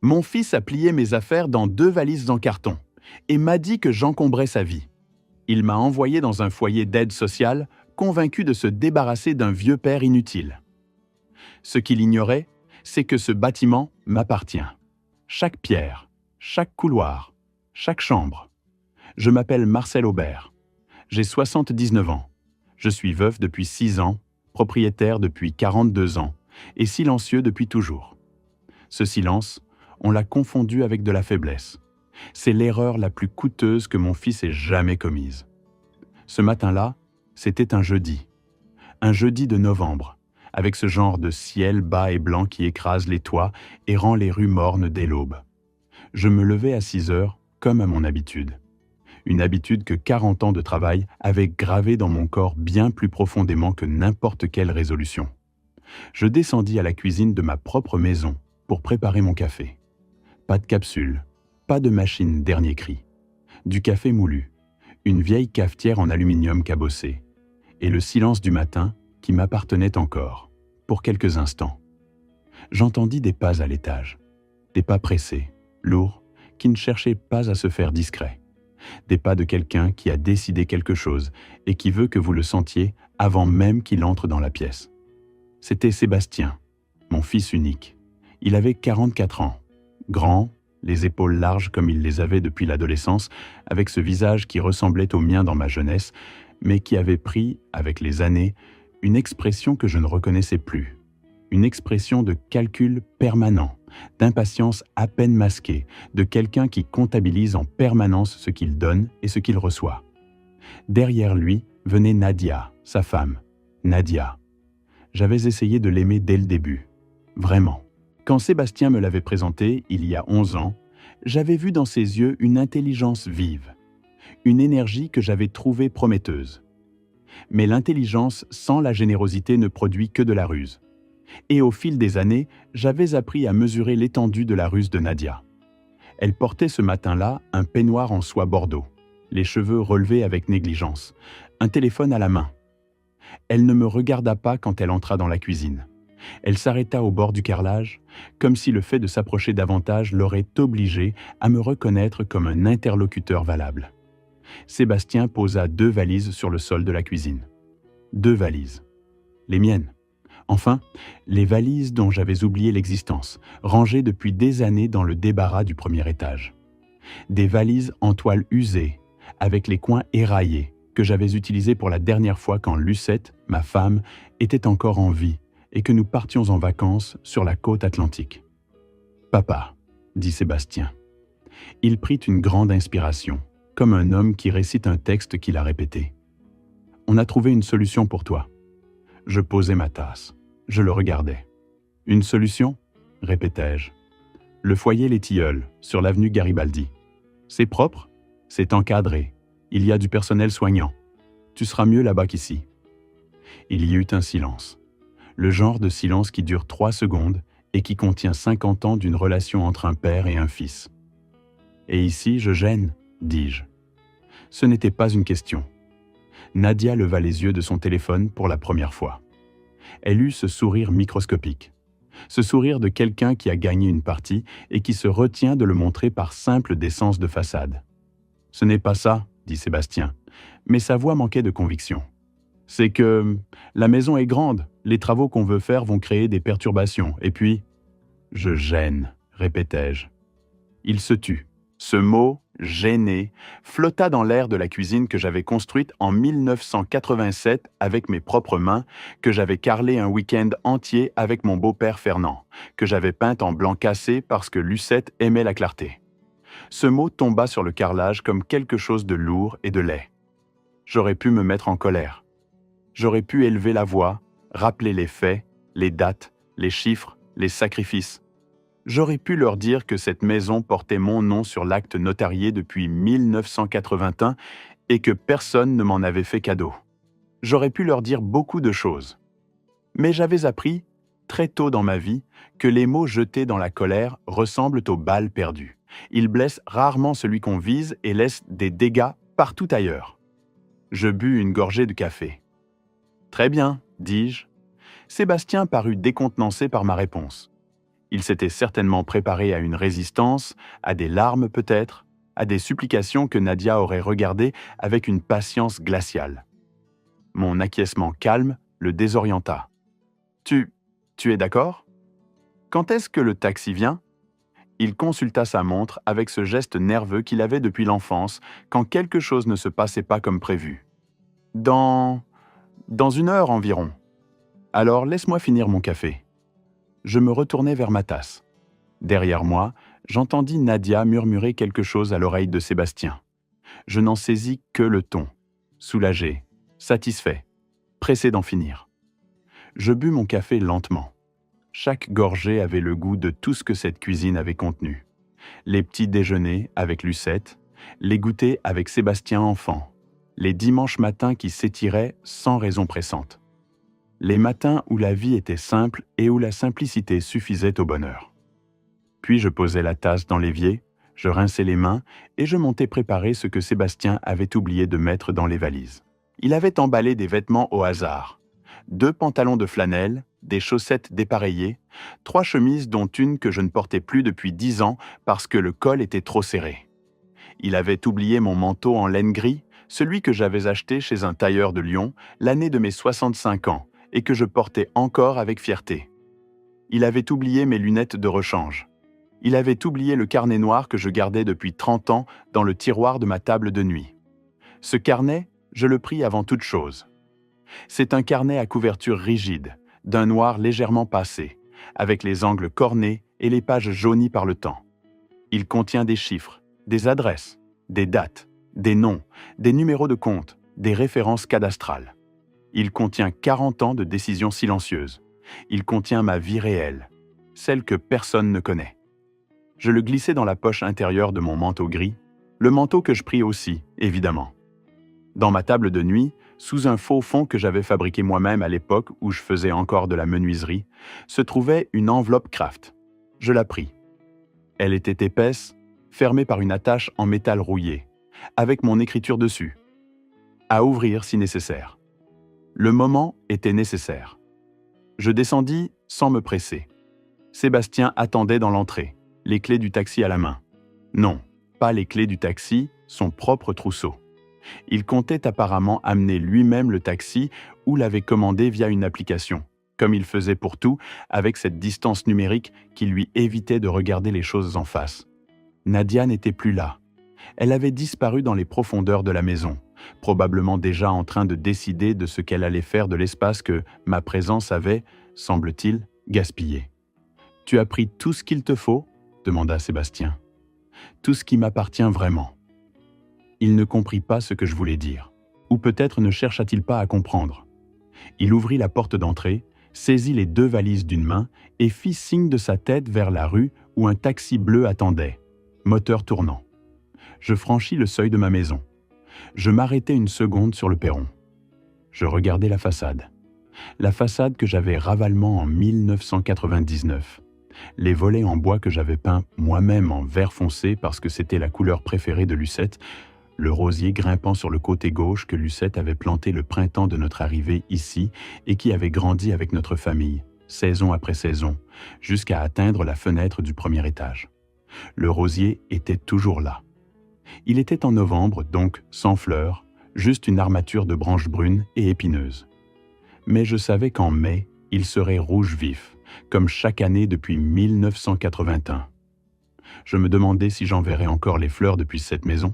Mon fils a plié mes affaires dans 2 valises en carton et m'a dit que j'encombrais sa vie. Il m'a envoyé dans un foyer d'aide sociale, convaincu de se débarrasser d'un vieux père inutile. Ce qu'il ignorait, c'est que ce bâtiment m'appartient. Chaque pierre, chaque couloir, chaque chambre. Je m'appelle Marcel Aubert. J'ai 79 ans. Je suis veuf depuis 6 ans, propriétaire depuis 42 ans et silencieux depuis toujours. Ce silence, on l'a confondu avec de la faiblesse. C'est l'erreur la plus coûteuse que mon fils ait jamais commise. Ce matin-là, c'était un jeudi de novembre, avec ce genre de ciel bas et blanc qui écrase les toits et rend les rues mornes dès l'aube. Je me levais à 6 heures, comme à mon habitude. Une habitude que 40 ans de travail avaient gravée dans mon corps bien plus profondément que n'importe quelle résolution. Je descendis à la cuisine de ma propre maison pour préparer mon café. Pas de capsule, pas de machine dernier cri. Du café moulu, une vieille cafetière en aluminium cabossé, et le silence du matin qui m'appartenait encore, pour quelques instants. J'entendis des pas à l'étage, des pas pressés, lourds, qui ne cherchaient pas à se faire discrets. Des pas de quelqu'un qui a décidé quelque chose et qui veut que vous le sentiez avant même qu'il entre dans la pièce. C'était Sébastien, mon fils unique. Il avait 44 ans, grand, les épaules larges comme il les avait depuis l'adolescence, avec ce visage qui ressemblait au mien dans ma jeunesse, mais qui avait pris, avec les années, une expression que je ne reconnaissais plus. Une expression de calcul permanent, d'impatience à peine masquée, de quelqu'un qui comptabilise en permanence ce qu'il donne et ce qu'il reçoit. Derrière lui venait Nadia, sa femme. Nadia. J'avais essayé de l'aimer dès le début. Vraiment. Quand Sébastien me l'avait présenté, il y a 11 ans, j'avais vu dans ses yeux une intelligence vive, une énergie que j'avais trouvée prometteuse. Mais l'intelligence sans la générosité ne produit que de la ruse. Et au fil des années, j'avais appris à mesurer l'étendue de la ruse de Nadia. Elle portait ce matin-là un peignoir en soie bordeaux, les cheveux relevés avec négligence, un téléphone à la main. Elle ne me regarda pas quand elle entra dans la cuisine. Elle s'arrêta au bord du carrelage, comme si le fait de s'approcher davantage l'aurait obligée à me reconnaître comme un interlocuteur valable. Sébastien posa 2 valises sur le sol de la cuisine. 2 valises. Les miennes. Enfin, les valises dont j'avais oublié l'existence, rangées depuis des années dans le débarras du premier étage. Des valises en toile usée, avec les coins éraillés, que j'avais utilisées pour la dernière fois quand Lucette, ma femme, était encore en vie et que nous partions en vacances sur la côte atlantique. « Papa », dit Sébastien. Il prit une grande inspiration, comme un homme qui récite un texte qu'il a répété. « On a trouvé une solution pour toi. » Je posai ma tasse. Je le regardais. « Une solution ?» répétai-je. « Le foyer Les Tilleuls, sur l'avenue Garibaldi. C'est propre, c'est encadré. Il y a du personnel soignant. Tu seras mieux là-bas qu'ici. » Il y eut un silence. Le genre de silence qui dure 3 secondes et qui contient 50 ans d'une relation entre un père et un fils. « Et ici, je gêne ?» dis-je. Ce n'était pas une question. Nadia leva les yeux de son téléphone pour la première fois. Elle eut ce sourire microscopique. Ce sourire de quelqu'un qui a gagné une partie et qui se retient de le montrer par simple décence de façade. « Ce n'est pas ça, » dit Sébastien, mais sa voix manquait de conviction. « C'est que la maison est grande, les travaux qu'on veut faire vont créer des perturbations, et puis… »« Je gêne, » répétai-je. Il se tut. Ce mot, gêné, flotta dans l'air de la cuisine que j'avais construite en 1987 avec mes propres mains, que j'avais carrelée un week-end entier avec mon beau-père Fernand, que j'avais peinte en blanc cassé parce que Lucette aimait la clarté. Ce mot tomba sur le carrelage comme quelque chose de lourd et de laid. J'aurais pu me mettre en colère. J'aurais pu élever la voix, rappeler les faits, les dates, les chiffres, les sacrifices. J'aurais pu leur dire que cette maison portait mon nom sur l'acte notarié depuis 1981 et que personne ne m'en avait fait cadeau. J'aurais pu leur dire beaucoup de choses. Mais j'avais appris, très tôt dans ma vie, que les mots jetés dans la colère ressemblent aux balles perdues. Ils blessent rarement celui qu'on vise et laissent des dégâts partout ailleurs. Je bus une gorgée de café. « Très bien, dis-je. » Sébastien parut décontenancé par ma réponse. Il s'était certainement préparé à une résistance, à des larmes peut-être, à des supplications que Nadia aurait regardées avec une patience glaciale. Mon acquiescement calme le désorienta. « Tu es d'accord ? Quand est-ce que le taxi vient ?» Il consulta sa montre avec ce geste nerveux qu'il avait depuis l'enfance quand quelque chose ne se passait pas comme prévu. « Dans 1 heure environ. Alors laisse-moi finir mon café. » Je me retournai vers ma tasse. Derrière moi, j'entendis Nadia murmurer quelque chose à l'oreille de Sébastien. Je n'en saisis que le ton. Soulagé, satisfait, pressé d'en finir. Je bus mon café lentement. Chaque gorgée avait le goût de tout ce que cette cuisine avait contenu. Les petits déjeuners avec Lucette, les goûters avec Sébastien enfant, les dimanches matins qui s'étiraient sans raison pressante. Les matins où la vie était simple et où la simplicité suffisait au bonheur. Puis je posai la tasse dans l'évier, je rinçai les mains et je montai préparer ce que Sébastien avait oublié de mettre dans les valises. Il avait emballé des vêtements au hasard. 2 pantalons de flanelle, des chaussettes dépareillées, 3 chemises dont une que je ne portais plus depuis 10 ans parce que le col était trop serré. Il avait oublié mon manteau en laine gris, celui que j'avais acheté chez un tailleur de Lyon l'année de mes 65 ans et que je portais encore avec fierté. Il avait oublié mes lunettes de rechange. Il avait oublié le carnet noir que je gardais depuis 30 ans dans le tiroir de ma table de nuit. Ce carnet, je le pris avant toute chose. C'est un carnet à couverture rigide, d'un noir légèrement passé, avec les angles cornés et les pages jaunies par le temps. Il contient des chiffres, des adresses, des dates, des noms, des numéros de compte, des références cadastrales. Il contient 40 ans de décisions silencieuses. Il contient ma vie réelle, celle que personne ne connaît. Je le glissai dans la poche intérieure de mon manteau gris, le manteau que je pris aussi, évidemment. Dans ma table de nuit, sous un faux fond que j'avais fabriqué moi-même à l'époque où je faisais encore de la menuiserie, se trouvait une enveloppe Kraft. Je la pris. Elle était épaisse, fermée par une attache en métal rouillé, avec mon écriture dessus. À ouvrir si nécessaire. Le moment était nécessaire. Je descendis sans me presser. Sébastien attendait dans l'entrée, les clés du taxi à la main. Non, pas les clés du taxi, son propre trousseau. Il comptait apparemment amener lui-même le taxi ou l'avait commandé via une application, comme il faisait pour tout, avec cette distance numérique qui lui évitait de regarder les choses en face. Nadia n'était plus là. Elle avait disparu dans les profondeurs de la maison, probablement déjà en train de décider de ce qu'elle allait faire de l'espace que ma présence avait, semble-t-il, gaspillé. « Tu as pris tout ce qu'il te faut ?» demanda Sébastien. « Tout ce qui m'appartient vraiment. » Il ne comprit pas ce que je voulais dire. Ou peut-être ne chercha-t-il pas à comprendre. Il ouvrit la porte d'entrée, saisit les 2 valises d'une main et fit signe de sa tête vers la rue où un taxi bleu attendait, moteur tournant. Je franchis le seuil de ma maison. Je m'arrêtai une seconde sur le perron. Je regardai la façade. La façade que j'avais ravalement en 1999. Les volets en bois que j'avais peints moi-même en vert foncé parce que c'était la couleur préférée de Lucette, le rosier grimpant sur le côté gauche que Lucette avait planté le printemps de notre arrivée ici et qui avait grandi avec notre famille, saison après saison, jusqu'à atteindre la fenêtre du premier étage. Le rosier était toujours là. Il était en novembre, donc sans fleurs, juste une armature de branches brunes et épineuses. Mais je savais qu'en mai, il serait rouge vif, comme chaque année depuis 1981. Je me demandais si j'en verrais encore les fleurs depuis cette maison.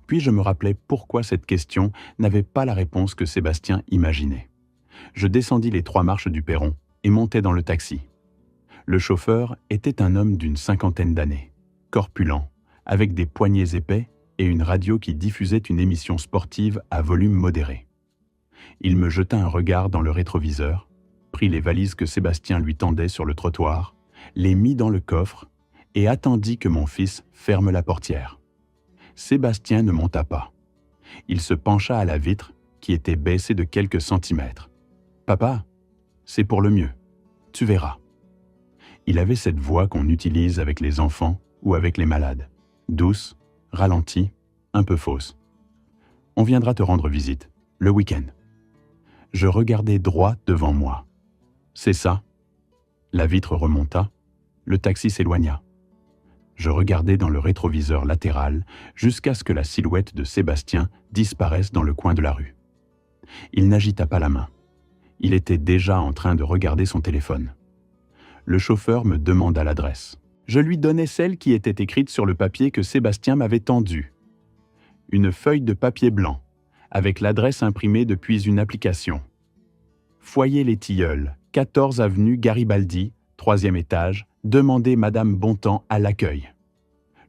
Puis je me rappelais pourquoi cette question n'avait pas la réponse que Sébastien imaginait. Je descendis les 3 marches du perron et montai dans le taxi. Le chauffeur était un homme d'une 50aine d'années, corpulent, avec des poignets épais et une radio qui diffusait une émission sportive à volume modéré. Il me jeta un regard dans le rétroviseur, prit les valises que Sébastien lui tendait sur le trottoir, les mit dans le coffre et attendit que mon fils ferme la portière. Sébastien ne monta pas. Il se pencha à la vitre, qui était baissée de quelques centimètres. « Papa, c'est pour le mieux. Tu verras. » Il avait cette voix qu'on utilise avec les enfants ou avec les malades. Douce, ralentie, un peu fausse. « On viendra te rendre visite, le week-end. » Je regardais droit devant moi. « C'est ça. » La vitre remonta. Le taxi s'éloigna. Je regardais dans le rétroviseur latéral jusqu'à ce que la silhouette de Sébastien disparaisse dans le coin de la rue. Il n'agita pas la main. Il était déjà en train de regarder son téléphone. Le chauffeur me demanda l'adresse. Je lui donnai celle qui était écrite sur le papier que Sébastien m'avait tendu. Une feuille de papier blanc, avec l'adresse imprimée depuis une application. Foyer Les Tilleuls, 14 avenue Garibaldi, 3e étage, demandez Madame Bontemps à l'accueil.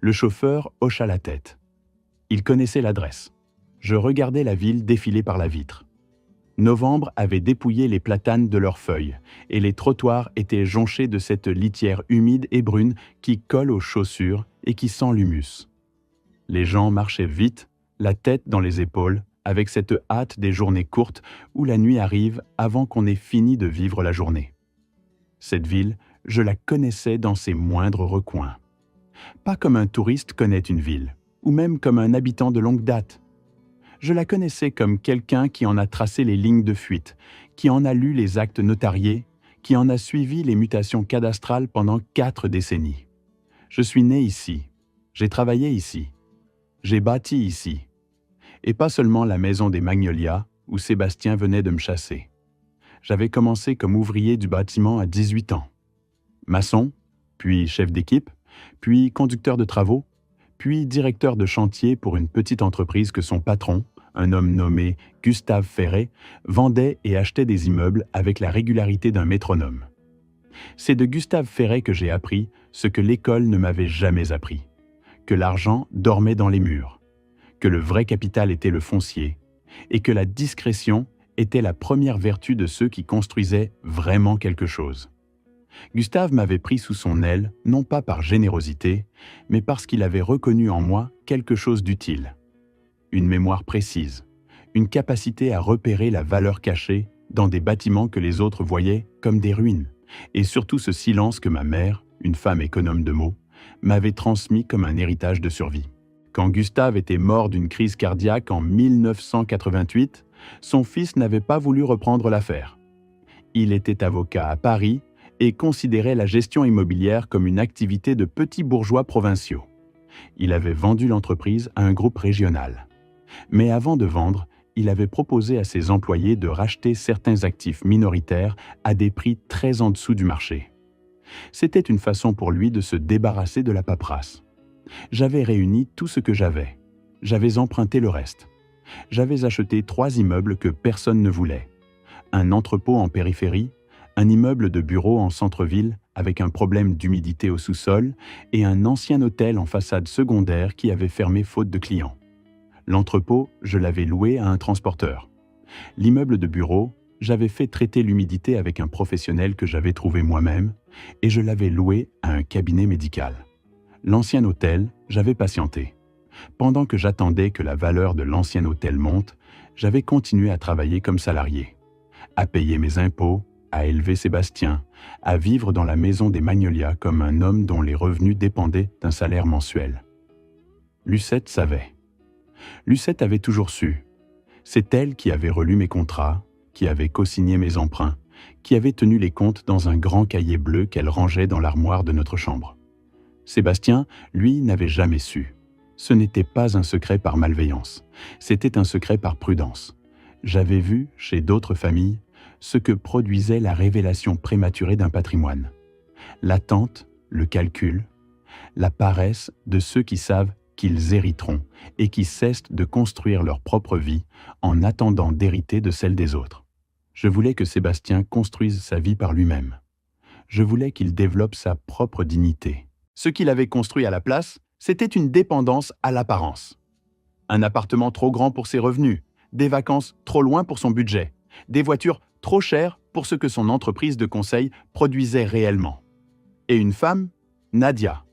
Le chauffeur hocha la tête. Il connaissait l'adresse. Je regardais la ville défiler par la vitre. Novembre avait dépouillé les platanes de leurs feuilles, et les trottoirs étaient jonchés de cette litière humide et brune qui colle aux chaussures et qui sent l'humus. Les gens marchaient vite, la tête dans les épaules, avec cette hâte des journées courtes où la nuit arrive avant qu'on ait fini de vivre la journée. Cette ville, je la connaissais dans ses moindres recoins. Pas comme un touriste connaît une ville, ou même comme un habitant de longue date. Je la connaissais comme quelqu'un qui en a tracé les lignes de fuite, qui en a lu les actes notariés, qui en a suivi les mutations cadastrales pendant 4 décennies. Je suis né ici, j'ai travaillé ici, j'ai bâti ici. Et pas seulement la maison des Magnolias, où Sébastien venait de me chasser. J'avais commencé comme ouvrier du bâtiment à 18 ans. Maçon, puis chef d'équipe, puis conducteur de travaux, puis directeur de chantier pour une petite entreprise que son patron, un homme nommé Gustave Ferret, vendait et achetait des immeubles avec la régularité d'un métronome. C'est de Gustave Ferret que j'ai appris ce que l'école ne m'avait jamais appris, que l'argent dormait dans les murs, que le vrai capital était le foncier, et que la discrétion était la première vertu de ceux qui construisaient vraiment quelque chose. Gustave m'avait pris sous son aile, non pas par générosité, mais parce qu'il avait reconnu en moi quelque chose d'utile. Une mémoire précise, une capacité à repérer la valeur cachée dans des bâtiments que les autres voyaient comme des ruines, et surtout ce silence que ma mère, une femme économe de mots, m'avait transmis comme un héritage de survie. Quand Gustave était mort d'une crise cardiaque en 1988, son fils n'avait pas voulu reprendre l'affaire. Il était avocat à Paris et considérait la gestion immobilière comme une activité de petits bourgeois provinciaux. Il avait vendu l'entreprise à un groupe régional. Mais avant de vendre, il avait proposé à ses employés de racheter certains actifs minoritaires à des prix très en dessous du marché. C'était une façon pour lui de se débarrasser de la paperasse. J'avais réuni tout ce que j'avais. J'avais emprunté le reste. J'avais acheté 3 immeubles que personne ne voulait. Un entrepôt en périphérie, un immeuble de bureau en centre-ville avec un problème d'humidité au sous-sol et un ancien hôtel en façade secondaire qui avait fermé faute de clients. L'entrepôt, je l'avais loué à un transporteur. L'immeuble de bureau, j'avais fait traiter l'humidité avec un professionnel que j'avais trouvé moi-même et je l'avais loué à un cabinet médical. L'ancien hôtel, j'avais patienté. Pendant que j'attendais que la valeur de l'ancien hôtel monte, j'avais continué à travailler comme salarié, à payer mes impôts, à élever Sébastien, à vivre dans la maison des Magnolias comme un homme dont les revenus dépendaient d'un salaire mensuel. Lucette savait. Lucette avait toujours su. C'est elle qui avait relu mes contrats, qui avait co-signé mes emprunts, qui avait tenu les comptes dans un grand cahier bleu qu'elle rangeait dans l'armoire de notre chambre. Sébastien, lui, n'avait jamais su. Ce n'était pas un secret par malveillance, c'était un secret par prudence. J'avais vu, chez d'autres familles, ce que produisait la révélation prématurée d'un patrimoine. L'attente, le calcul, la paresse de ceux qui savent qu'ils hériteront et qui cessent de construire leur propre vie en attendant d'hériter de celle des autres. Je voulais que Sébastien construise sa vie par lui-même. Je voulais qu'il développe sa propre dignité. Ce qu'il avait construit à la place, c'était une dépendance à l'apparence. Un appartement trop grand pour ses revenus, des vacances trop loin pour son budget, des voitures trop chères pour ce que son entreprise de conseil produisait réellement. Et une femme, Nadia,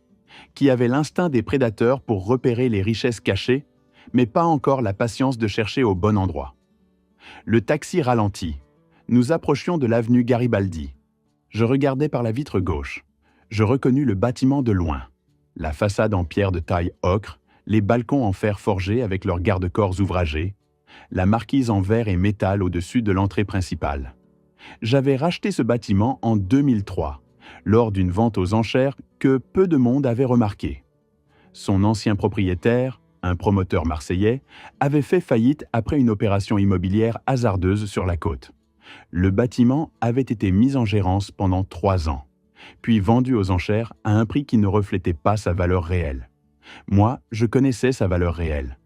qui avait l'instinct des prédateurs pour repérer les richesses cachées, mais pas encore la patience de chercher au bon endroit. Le taxi ralentit. Nous approchions de l'avenue Garibaldi. Je regardais par la vitre gauche. Je reconnus le bâtiment de loin. La façade en pierre de taille ocre, les balcons en fer forgé avec leurs garde-corps ouvragés, la marquise en verre et métal au-dessus de l'entrée principale. J'avais racheté ce bâtiment en 2003, lors d'une vente aux enchères que peu de monde avait remarquée. Son ancien propriétaire, un promoteur marseillais, avait fait faillite après une opération immobilière hasardeuse sur la côte. Le bâtiment avait été mis en gérance pendant 3 ans, puis vendu aux enchères à un prix qui ne reflétait pas sa valeur réelle. Moi, je connaissais sa valeur réelle.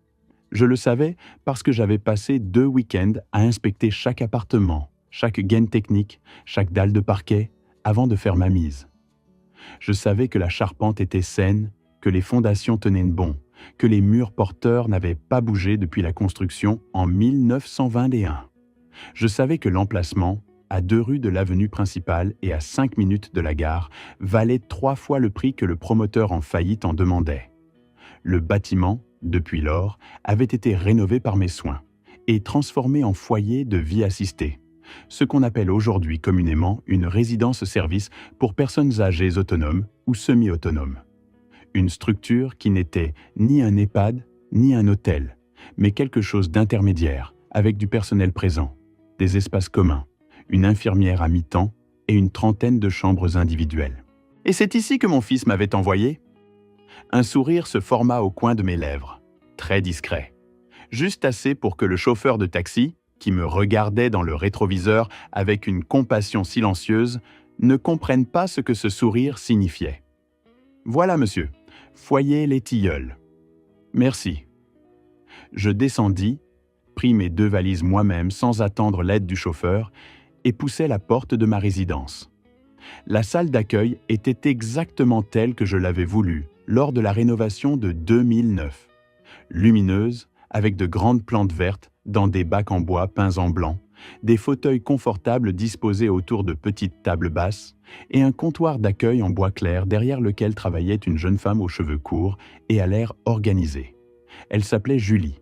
Je le savais parce que j'avais passé 2 week-ends à inspecter chaque appartement, chaque gaine technique, chaque dalle de parquet, avant de faire ma mise. Je savais que la charpente était saine, que les fondations tenaient bon, que les murs porteurs n'avaient pas bougé depuis la construction en 1921. Je savais que l'emplacement, à 2 rues de l'avenue principale et à 5 minutes de la gare, valait 3 fois le prix que le promoteur en faillite en demandait. Le bâtiment, depuis lors, avait été rénové par mes soins et transformé en foyer de vie assistée, ce qu'on appelle aujourd'hui communément une résidence-service pour personnes âgées autonomes ou semi-autonomes. Une structure qui n'était ni un EHPAD ni un hôtel, mais quelque chose d'intermédiaire, avec du personnel présent, des espaces communs, une infirmière à mi-temps et une trentaine de chambres individuelles. Et c'est ici que mon fils m'avait envoyé. Un sourire se forma au coin de mes lèvres, très discret, juste assez pour que le chauffeur de taxi, qui me regardait dans le rétroviseur avec une compassion silencieuse, ne comprenne pas ce que ce sourire signifiait. « Voilà, monsieur, foyer Les Tilleuls. »« Merci. » Je descendis, pris mes 2 valises moi-même sans attendre l'aide du chauffeur et poussai la porte de ma résidence. La salle d'accueil était exactement telle que je l'avais voulu lors de la rénovation de 2009. Lumineuse, avec de grandes plantes vertes dans des bacs en bois peints en blanc, des fauteuils confortables disposés autour de petites tables basses et un comptoir d'accueil en bois clair derrière lequel travaillait une jeune femme aux cheveux courts et à l'air organisé. Elle s'appelait Julie.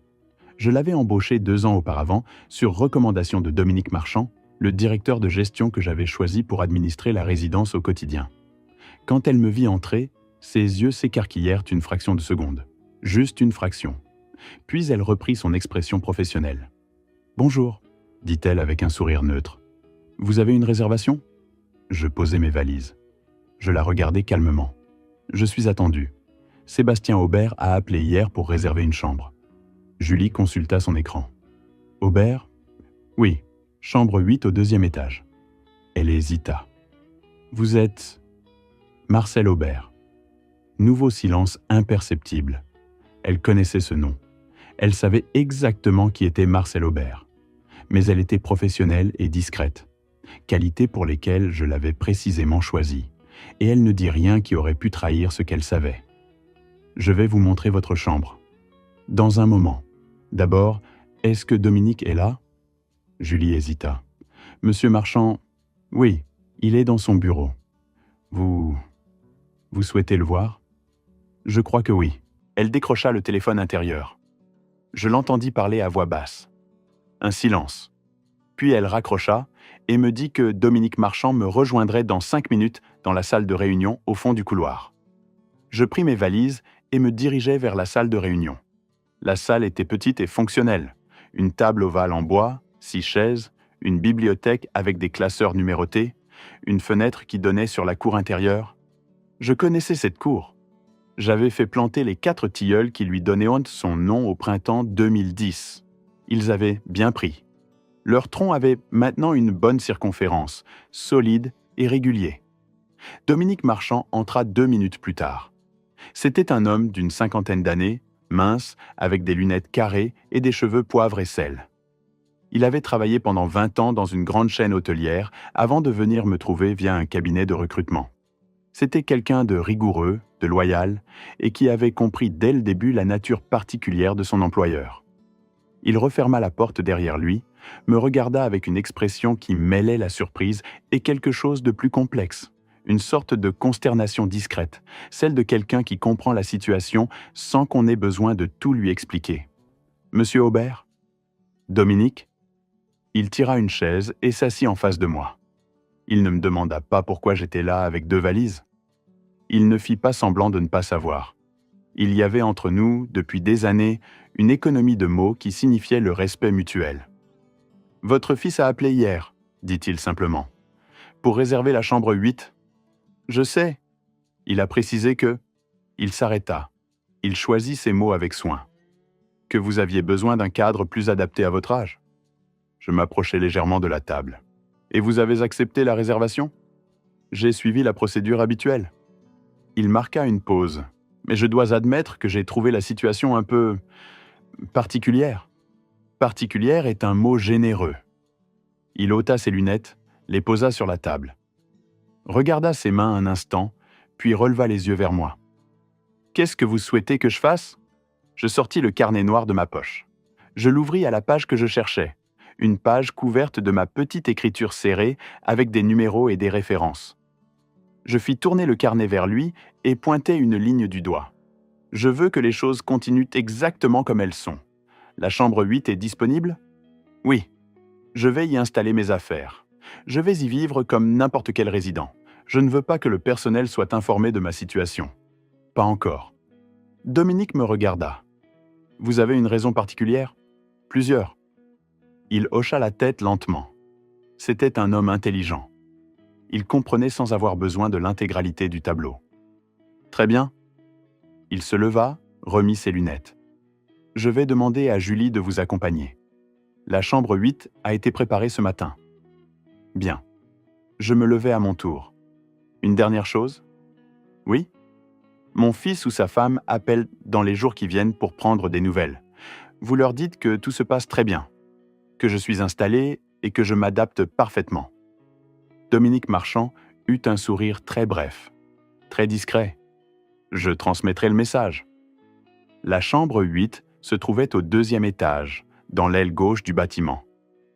Je l'avais embauchée 2 ans auparavant sur recommandation de Dominique Marchand, le directeur de gestion que j'avais choisi pour administrer la résidence au quotidien. Quand elle me vit entrer, ses yeux s'écarquillèrent une fraction de seconde. Juste une fraction. Puis elle reprit son expression professionnelle. « Bonjour », dit-elle avec un sourire neutre. « Vous avez une réservation ?» Je posai mes valises. Je la regardai calmement. « Je suis attendu. Sébastien Aubert a appelé hier pour réserver une chambre. » Julie consulta son écran. « Aubert ? Oui, chambre 8 au 2e étage. » Elle hésita. « Vous êtes… » Marcel Aubert. Nouveau silence imperceptible. Elle connaissait ce nom. Elle savait exactement qui était Marcel Aubert. Mais elle était professionnelle et discrète, qualités pour lesquelles je l'avais précisément choisie, et elle ne dit rien qui aurait pu trahir ce qu'elle savait. « Je vais vous montrer votre chambre. Dans un moment. D'abord, est-ce que Dominique est là ?» Julie hésita. « Monsieur Marchand, oui, il est dans son bureau. Vous souhaitez le voir ?» « Je crois que oui. » Elle décrocha le téléphone intérieur. Je l'entendis parler à voix basse. Un silence. Puis elle raccrocha et me dit que Dominique Marchand me rejoindrait dans 5 minutes dans la salle de réunion au fond du couloir. Je pris mes valises et me dirigeai vers la salle de réunion. La salle était petite et fonctionnelle. Une table ovale en bois, 6 chaises, une bibliothèque avec des classeurs numérotés, une fenêtre qui donnait sur la cour intérieure. Je connaissais cette cour. J'avais fait planter les 4 tilleuls qui lui donnaient son nom au printemps 2010. Ils avaient bien pris. Leur tronc avait maintenant une bonne circonférence, solide et régulier. Dominique Marchand entra 2 minutes plus tard. C'était un homme d'une 50aine d'années, mince, avec des lunettes carrées et des cheveux poivre et sel. Il avait travaillé pendant 20 ans dans une grande chaîne hôtelière avant de venir me trouver via un cabinet de recrutement. C'était quelqu'un de rigoureux, de loyal, et qui avait compris dès le début la nature particulière de son employeur. Il referma la porte derrière lui, me regarda avec une expression qui mêlait la surprise et quelque chose de plus complexe, une sorte de consternation discrète, celle de quelqu'un qui comprend la situation sans qu'on ait besoin de tout lui expliquer. « Monsieur Aubert ?»« Dominique ?» Il tira une chaise et s'assit en face de moi. Il ne me demanda pas pourquoi j'étais là avec 2 valises. Il ne fit pas semblant de ne pas savoir. Il y avait entre nous, depuis des années, une économie de mots qui signifiait le respect mutuel. « Votre fils a appelé hier, dit-il simplement. Pour réserver la chambre 8. » Je sais. Il a précisé que... Il s'arrêta. Il choisit ses mots avec soin. Que vous aviez besoin d'un cadre plus adapté à votre âge. Je m'approchai légèrement de la table. Et vous avez accepté la réservation? J'ai suivi la procédure habituelle. Il marqua une pause, mais je dois admettre que j'ai trouvé la situation un peu... particulière. Particulière est un mot généreux. Il ôta ses lunettes, les posa sur la table. Regarda ses mains un instant, puis releva les yeux vers moi. « Qu'est-ce que vous souhaitez que je fasse ?» Je sortis le carnet noir de ma poche. Je l'ouvris à la page que je cherchais, une page couverte de ma petite écriture serrée avec des numéros et des références. Je fis tourner le carnet vers lui et pointai une ligne du doigt. « Je veux que les choses continuent exactement comme elles sont. La chambre 8 est disponible ? Oui. Je vais y installer mes affaires. Je vais y vivre comme n'importe quel résident. Je ne veux pas que le personnel soit informé de ma situation. Pas encore. » Dominique me regarda. « Vous avez une raison particulière ? » « Plusieurs. » Il hocha la tête lentement. C'était un homme intelligent. Il comprenait sans avoir besoin de l'intégralité du tableau. « Très bien. » Il se leva, remit ses lunettes. « Je vais demander à Julie de vous accompagner. La chambre 8 a été préparée ce matin. » Bien. Je me levai à mon tour. « Une dernière chose ? » « Oui ? Mon fils ou sa femme appellent dans les jours qui viennent pour prendre des nouvelles. Vous leur dites que tout se passe très bien, que je suis installé et que je m'adapte parfaitement. » Dominique Marchand eut un sourire très bref, très discret. Je transmettrai le message. La chambre 8 se trouvait au 2e étage, dans l'aile gauche du bâtiment.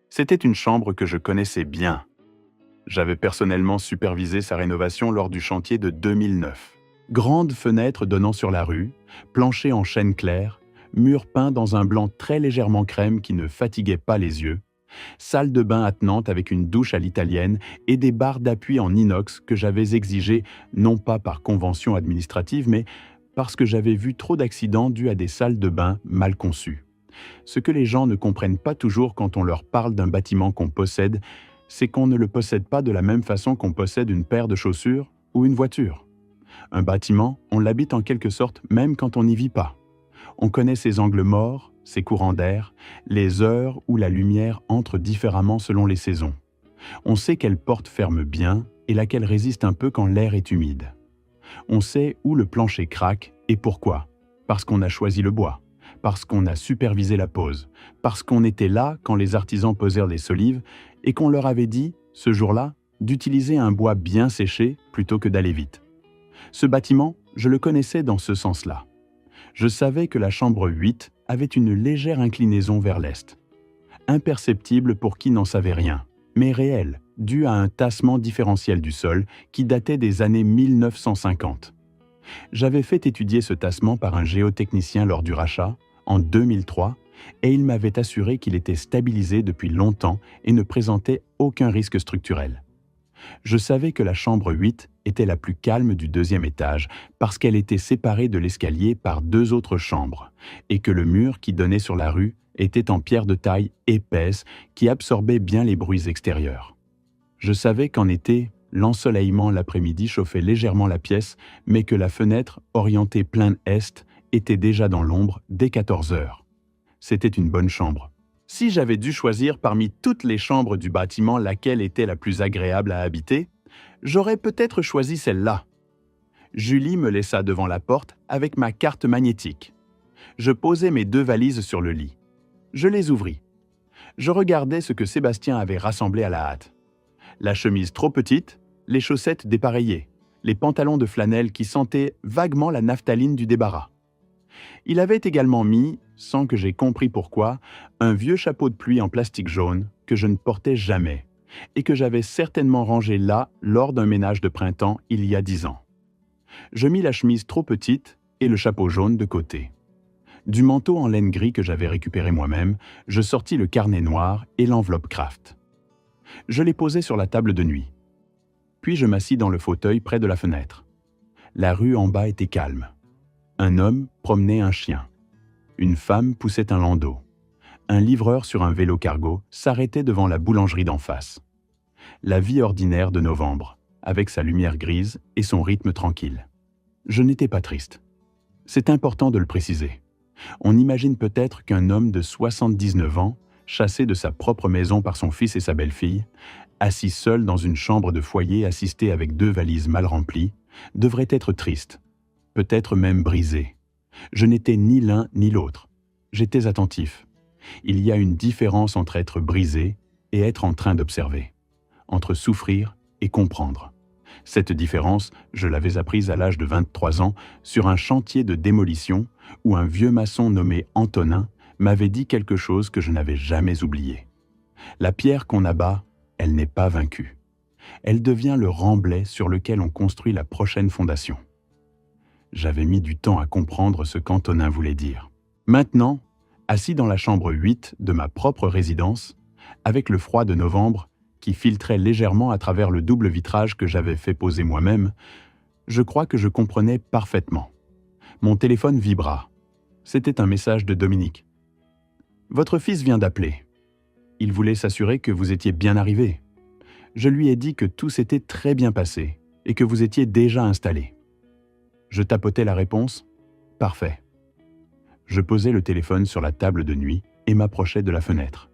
C'était une chambre que je connaissais bien. J'avais personnellement supervisé sa rénovation lors du chantier de 2009. Grande fenêtre donnant sur la rue, plancher en chêne clair, mur peint dans un blanc très légèrement crème qui ne fatiguait pas les yeux, salle de bain attenante avec une douche à l'italienne et des barres d'appui en inox que j'avais exigées non pas par convention administrative, mais parce que j'avais vu trop d'accidents dus à des salles de bain mal conçues. Ce que les gens ne comprennent pas toujours quand on leur parle d'un bâtiment qu'on possède, c'est qu'on ne le possède pas de la même façon qu'on possède une paire de chaussures ou une voiture. Un bâtiment, on l'habite en quelque sorte même quand on n'y vit pas. On connaît ses angles morts, ses courants d'air, les heures où la lumière entre différemment selon les saisons. On sait quelle porte ferme bien et laquelle résiste un peu quand l'air est humide. On sait où le plancher craque et pourquoi. Parce qu'on a choisi le bois, parce qu'on a supervisé la pose, parce qu'on était là quand les artisans posèrent des solives et qu'on leur avait dit, ce jour-là, d'utiliser un bois bien séché plutôt que d'aller vite. Ce bâtiment, je le connaissais dans ce sens-là. Je savais que la chambre 8 avait une légère inclinaison vers l'est. Imperceptible pour qui n'en savait rien, mais réelle, due à un tassement différentiel du sol qui datait des années 1950. J'avais fait étudier ce tassement par un géotechnicien lors du rachat, en 2003, et il m'avait assuré qu'il était stabilisé depuis longtemps et ne présentait aucun risque structurel. Je savais que la chambre 8 était la plus calme du 2e étage parce qu'elle était séparée de l'escalier par 2 autres chambres et que le mur qui donnait sur la rue était en pierre de taille épaisse qui absorbait bien les bruits extérieurs. Je savais qu'en été, l'ensoleillement l'après-midi chauffait légèrement la pièce, mais que la fenêtre, orientée plein est, était déjà dans l'ombre dès 14 heures. C'était une bonne chambre. Si j'avais dû choisir parmi toutes les chambres du bâtiment laquelle était la plus agréable à habiter, j'aurais peut-être choisi celle-là. Julie me laissa devant la porte avec ma carte magnétique. Je posai mes 2 valises sur le lit. Je les ouvris. Je regardais ce que Sébastien avait rassemblé à la hâte. La chemise trop petite, les chaussettes dépareillées, les pantalons de flanelle qui sentaient vaguement la naphtaline du débarras. Il avait également mis, sans que j'aie compris pourquoi, un vieux chapeau de pluie en plastique jaune que je ne portais jamais et que j'avais certainement rangé là lors d'un ménage de printemps il y a 10 ans. Je mis la chemise trop petite et le chapeau jaune de côté. Du manteau en laine gris que j'avais récupéré moi-même, je sortis le carnet noir et l'enveloppe Kraft. Je les posai sur la table de nuit. Puis je m'assis dans le fauteuil près de la fenêtre. La rue en bas était calme. Un homme promenait un chien. Une femme poussait un landau. Un livreur sur un vélo cargo s'arrêtait devant la boulangerie d'en face. La vie ordinaire de novembre. avec sa lumière grise et son rythme tranquille. Je n'étais pas triste. C'est important de le préciser. On imagine peut-être qu'un homme de 79 ans, chassé de sa propre maison par son fils et sa belle-fille, assis seul dans une chambre de foyer assisté avec 2 valises mal remplies, devrait être triste, peut-être même brisé. Je n'étais ni l'un ni l'autre. J'étais attentif. Il y a une différence entre être brisé et être en train d'observer, entre souffrir et comprendre. Cette différence, je l'avais apprise à l'âge de 23 ans sur un chantier de démolition où un vieux maçon nommé Antonin m'avait dit quelque chose que je n'avais jamais oublié. La pierre qu'on abat, elle n'est pas vaincue. Elle devient le remblai sur lequel on construit la prochaine fondation. J'avais mis du temps à comprendre ce qu'Antonin voulait dire. Maintenant, assis dans la chambre 8 de ma propre résidence, avec le froid de novembre qui filtrait légèrement à travers le double vitrage que j'avais fait poser moi-même, je crois que je comprenais parfaitement. Mon téléphone vibra. C'était un message de Dominique. « Votre fils vient d'appeler. Il voulait s'assurer que vous étiez bien arrivé. Je lui ai dit que tout s'était très bien passé et que vous étiez déjà installé. » Je tapotais la réponse. « Parfait. » Je posais le téléphone sur la table de nuit et m'approchais de la fenêtre.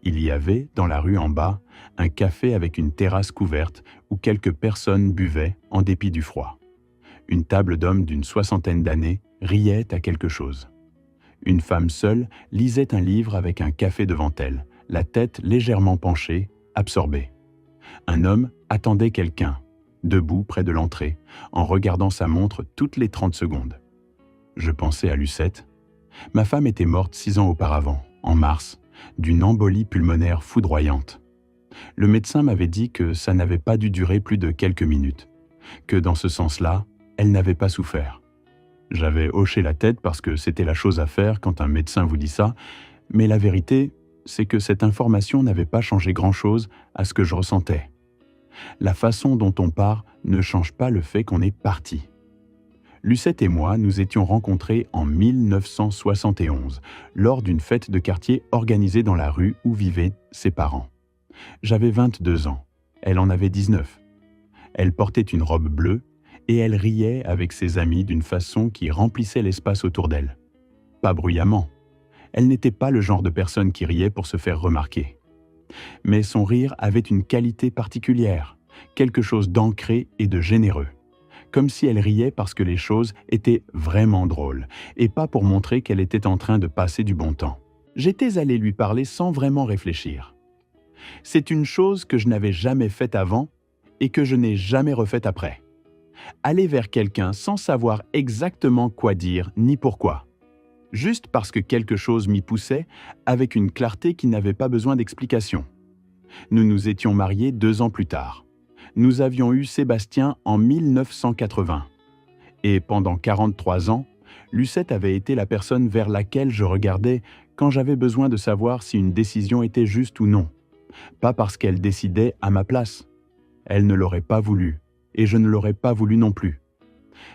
Il y avait, dans la rue en bas, un café avec une terrasse couverte où quelques personnes buvaient en dépit du froid. Une table d'hommes d'une 60aine d'années riait à quelque chose. Une femme seule lisait un livre avec un café devant elle, la tête légèrement penchée, absorbée. Un homme attendait quelqu'un, debout près de l'entrée, en regardant sa montre toutes les 30 secondes. Je pensais à Lucette. Ma femme était morte 6 ans auparavant, en mars, d'une embolie pulmonaire foudroyante. Le médecin m'avait dit que ça n'avait pas dû durer plus de quelques minutes, que dans ce sens-là, elle n'avait pas souffert. J'avais hoché la tête parce que c'était la chose à faire quand un médecin vous dit ça, mais la vérité, c'est que cette information n'avait pas changé grand-chose à ce que je ressentais. La façon dont on part ne change pas le fait qu'on est parti. Lucette et moi nous étions rencontrés en 1971, lors d'une fête de quartier organisée dans la rue où vivaient ses parents. J'avais 22 ans, elle en avait 19. Elle portait une robe bleue et elle riait avec ses amis d'une façon qui remplissait l'espace autour d'elle. Pas bruyamment. Elle n'était pas le genre de personne qui riait pour se faire remarquer. Mais son rire avait une qualité particulière, quelque chose d'ancré et de généreux. Comme si elle riait parce que les choses étaient vraiment drôles, et pas pour montrer qu'elle était en train de passer du bon temps. J'étais allé lui parler sans vraiment réfléchir. C'est une chose que je n'avais jamais faite avant et que je n'ai jamais refaite après. Aller vers quelqu'un sans savoir exactement quoi dire ni pourquoi. Juste parce que quelque chose m'y poussait, avec une clarté qui n'avait pas besoin d'explication. Nous nous étions mariés 2 ans plus tard. Nous avions eu Sébastien en 1980. Et pendant 43 ans, Lucette avait été la personne vers laquelle je regardais quand j'avais besoin de savoir si une décision était juste ou non. Pas parce qu'elle décidait à ma place. Elle ne l'aurait pas voulu, et je ne l'aurais pas voulu non plus.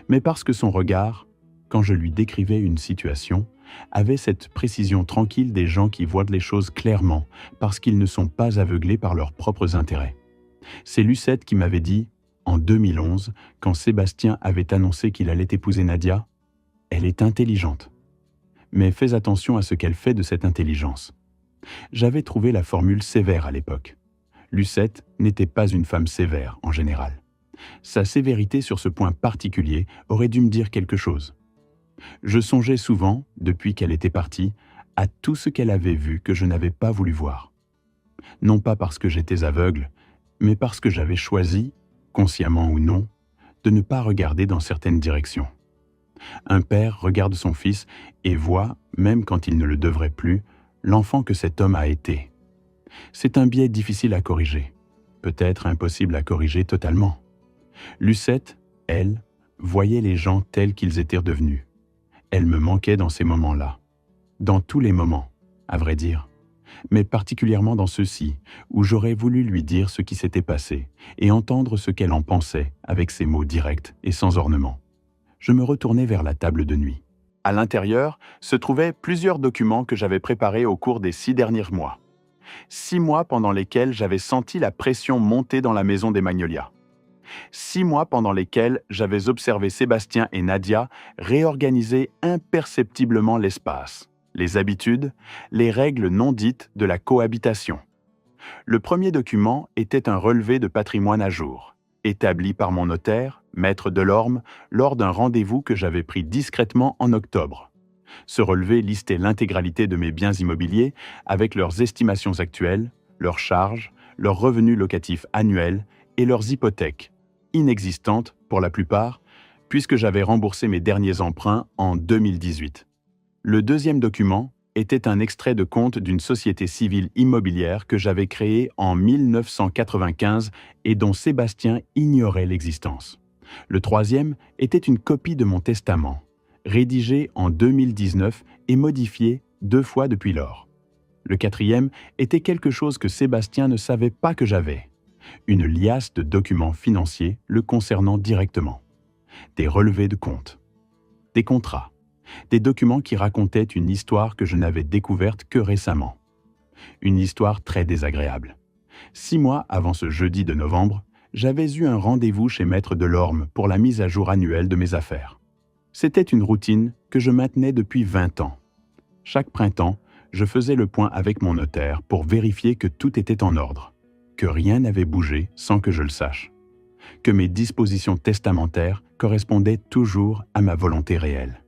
Mais parce que son regard, quand je lui décrivais une situation, avait cette précision tranquille des gens qui voient les choses clairement, parce qu'ils ne sont pas aveuglés par leurs propres intérêts. C'est Lucette qui m'avait dit, en 2011, quand Sébastien avait annoncé qu'il allait épouser Nadia, « Elle est intelligente. Mais fais attention à ce qu'elle fait de cette intelligence. » J'avais trouvé la formule sévère à l'époque. Lucette n'était pas une femme sévère en général. Sa sévérité sur ce point particulier aurait dû me dire quelque chose. Je songeais souvent, depuis qu'elle était partie, à tout ce qu'elle avait vu que je n'avais pas voulu voir. Non pas parce que j'étais aveugle, mais parce que j'avais choisi, consciemment ou non, de ne pas regarder dans certaines directions. Un père regarde son fils et voit, même quand il ne le devrait plus, l'enfant que cet homme a été. C'est un biais difficile à corriger, peut-être impossible à corriger totalement. Lucette, elle, voyait les gens tels qu'ils étaient devenus. Elle me manquait dans ces moments-là. Dans tous les moments, à vrai dire. Mais particulièrement dans ceux-ci, où j'aurais voulu lui dire ce qui s'était passé et entendre ce qu'elle en pensait avec ses mots directs et sans ornement. Je me retournai vers la table de nuit. À l'intérieur se trouvaient plusieurs documents que j'avais préparés au cours des 6 derniers mois. 6 mois pendant lesquels j'avais senti la pression monter dans la maison des Magnolias. 6 mois pendant lesquels j'avais observé Sébastien et Nadia réorganiser imperceptiblement l'espace, les habitudes, les règles non dites de la cohabitation. Le premier document était un relevé de patrimoine à jour, établi par mon notaire, maître Delorme, lors d'un rendez-vous que j'avais pris discrètement en octobre. Ce relevé listait l'intégralité de mes biens immobiliers avec leurs estimations actuelles, leurs charges, leurs revenus locatifs annuels et leurs hypothèques, inexistantes pour la plupart, puisque j'avais remboursé mes derniers emprunts en 2018. Le deuxième document était un extrait de compte d'une société civile immobilière que j'avais créée en 1995 et dont Sébastien ignorait l'existence. Le troisième était une copie de mon testament, rédigé en 2019 et modifié 2 fois depuis lors. Le quatrième était quelque chose que Sébastien ne savait pas que j'avais, une liasse de documents financiers le concernant directement, des relevés de comptes, des contrats, des documents qui racontaient une histoire que je n'avais découverte que récemment. Une histoire très désagréable. 6 mois avant ce jeudi de novembre, j'avais eu un rendez-vous chez Maître Delorme pour la mise à jour annuelle de mes affaires. C'était une routine que je maintenais depuis 20 ans. Chaque printemps, je faisais le point avec mon notaire pour vérifier que tout était en ordre, que rien n'avait bougé sans que je le sache, que mes dispositions testamentaires correspondaient toujours à ma volonté réelle.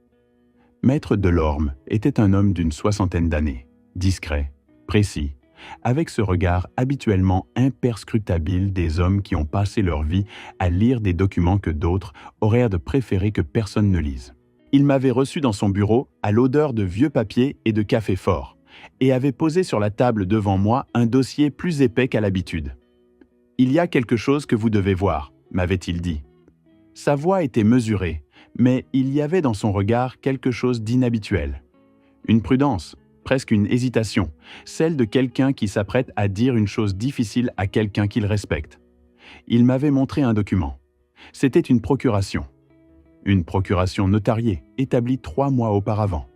Maître Delorme était un homme d'une 60aine d'années, discret, précis, avec ce regard habituellement imperscrutable des hommes qui ont passé leur vie à lire des documents que d'autres auraient de préférer que personne ne lise. Il m'avait reçu dans son bureau à l'odeur de vieux papier et de café fort, et avait posé sur la table devant moi un dossier plus épais qu'à l'habitude. « Il y a quelque chose que vous devez voir », m'avait-il dit. Sa voix était mesurée, mais il y avait dans son regard quelque chose d'inhabituel. Une prudence, presque une hésitation, celle de quelqu'un qui s'apprête à dire une chose difficile à quelqu'un qu'il respecte. Il m'avait montré un document. C'était une procuration. Une procuration notariée, établie 3 mois auparavant.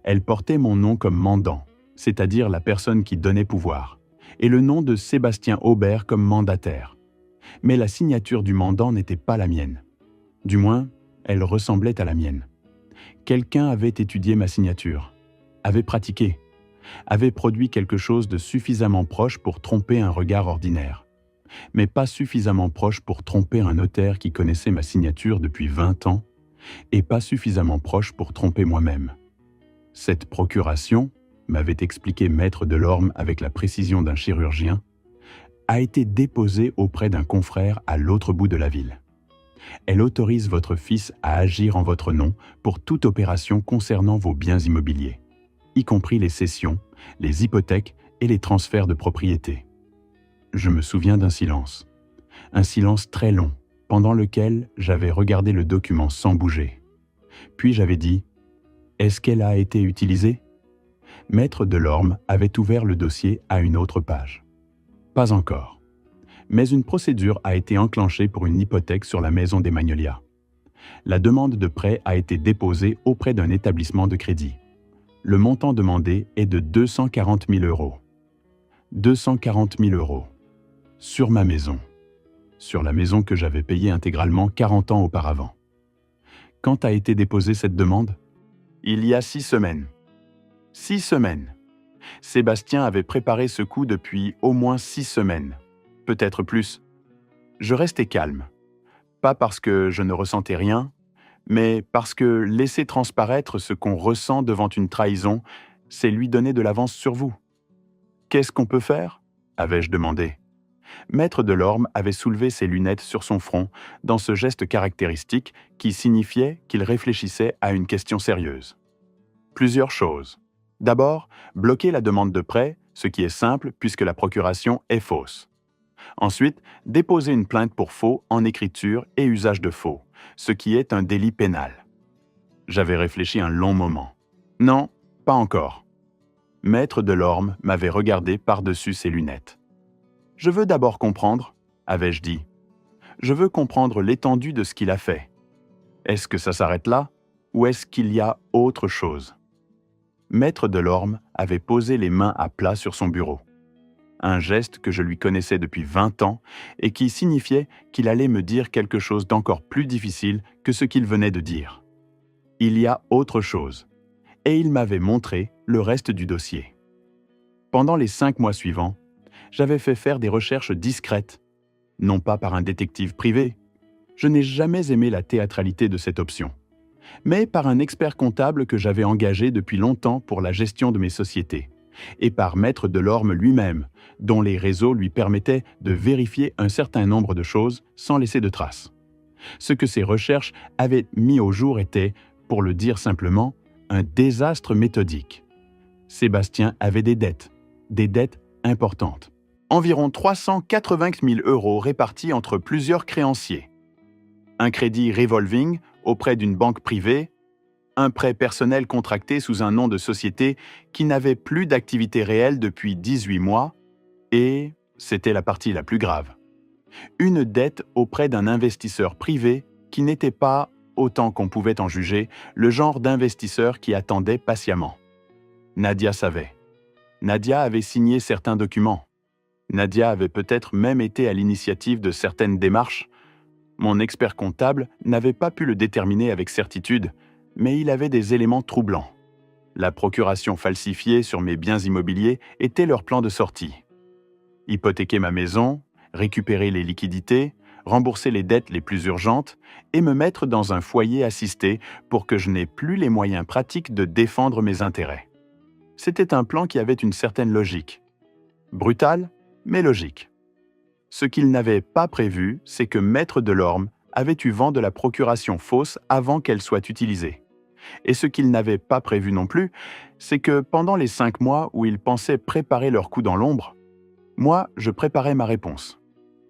Elle portait mon nom comme mandant, c'est-à-dire la personne qui donnait pouvoir, et le nom de Sébastien Aubert comme mandataire. Mais la signature du mandant n'était pas la mienne. Du moins, elle ressemblait à la mienne. Quelqu'un avait étudié ma signature, avait pratiqué, avait produit quelque chose de suffisamment proche pour tromper un regard ordinaire, mais pas suffisamment proche pour tromper un notaire qui connaissait ma signature depuis 20 ans, et pas suffisamment proche pour tromper moi-même. Cette procuration, m'avait expliqué Maître Delorme avec la précision d'un chirurgien, a été déposée auprès d'un confrère à l'autre bout de la ville. Elle autorise votre fils à agir en votre nom pour toute opération concernant vos biens immobiliers, y compris les cessions, les hypothèques et les transferts de propriété. Je me souviens d'un silence très long, pendant lequel j'avais regardé le document sans bouger. Puis j'avais dit « Est-ce qu'elle a été utilisée ?» Maître Delorme avait ouvert le dossier à une autre page. Pas encore. Mais une procédure a été enclenchée pour une hypothèque sur la maison des Magnolias. La demande de prêt a été déposée auprès d'un établissement de crédit. Le montant demandé est de 240 000 €. 240 000 €. Sur ma maison. Sur la maison que j'avais payée intégralement 40 ans auparavant. Quand a été déposée cette demande ? Il y a 6 semaines. 6 semaines. Sébastien avait préparé ce coup depuis au moins 6 semaines. Peut-être plus. Je restais calme. Pas parce que je ne ressentais rien, mais parce que laisser transparaître ce qu'on ressent devant une trahison, c'est lui donner de l'avance sur vous. « Qu'est-ce qu'on peut faire ?» avais-je demandé. Maître Delorme avait soulevé ses lunettes sur son front dans ce geste caractéristique qui signifiait qu'il réfléchissait à une question sérieuse. Plusieurs choses. D'abord, bloquer la demande de prêt, ce qui est simple puisque la procuration est fausse. Ensuite, déposer une plainte pour faux en écriture et usage de faux, ce qui est un délit pénal. J'avais réfléchi un long moment. Non, pas encore. Maître Delorme m'avait regardé par-dessus ses lunettes. « Je veux d'abord comprendre, » avais-je dit. « Je veux comprendre l'étendue de ce qu'il a fait. Est-ce que ça s'arrête là, ou est-ce qu'il y a autre chose ?» Maître Delorme avait posé les mains à plat sur son bureau. Un geste que je lui connaissais depuis 20 ans et qui signifiait qu'il allait me dire quelque chose d'encore plus difficile que ce qu'il venait de dire. Il y a autre chose. Et il m'avait montré le reste du dossier. Pendant les 5 mois suivants, j'avais fait faire des recherches discrètes, non pas par un détective privé. Je n'ai jamais aimé la théâtralité de cette option, mais par un expert comptable que j'avais engagé depuis longtemps pour la gestion de mes sociétés, et par Maître Delorme lui-même, dont les réseaux lui permettaient de vérifier un certain nombre de choses sans laisser de traces. Ce que ces recherches avaient mis au jour était, pour le dire simplement, un désastre méthodique. Sébastien avait des dettes importantes. Environ 380 000 € répartis entre plusieurs créanciers. Un crédit revolving auprès d'une banque privée, un prêt personnel contracté sous un nom de société qui n'avait plus d'activité réelle depuis 18 mois, et, c'était la partie la plus grave, une dette auprès d'un investisseur privé qui n'était pas, autant qu'on pouvait en juger, le genre d'investisseur qui attendait patiemment. Nadia savait. Nadia avait signé certains documents. Nadia avait peut-être même été à l'initiative de certaines démarches. Mon expert comptable n'avait pas pu le déterminer avec certitude, mais il avait des éléments troublants. La procuration falsifiée sur mes biens immobiliers était leur plan de sortie. Hypothéquer ma maison, récupérer les liquidités, rembourser les dettes les plus urgentes et me mettre dans un foyer assisté pour que je n'ai plus les moyens pratiques de défendre mes intérêts. C'était un plan qui avait une certaine logique. Brutal, mais logique. Ce qu'il n'avait pas prévu, c'est que Maître Delorme avait eu vent de la procuration fausse avant qu'elle soit utilisée. Et ce qu'il n'avait pas prévu non plus, c'est que pendant les 5 mois où ils pensaient préparer leur coup dans l'ombre, moi, je préparais ma réponse.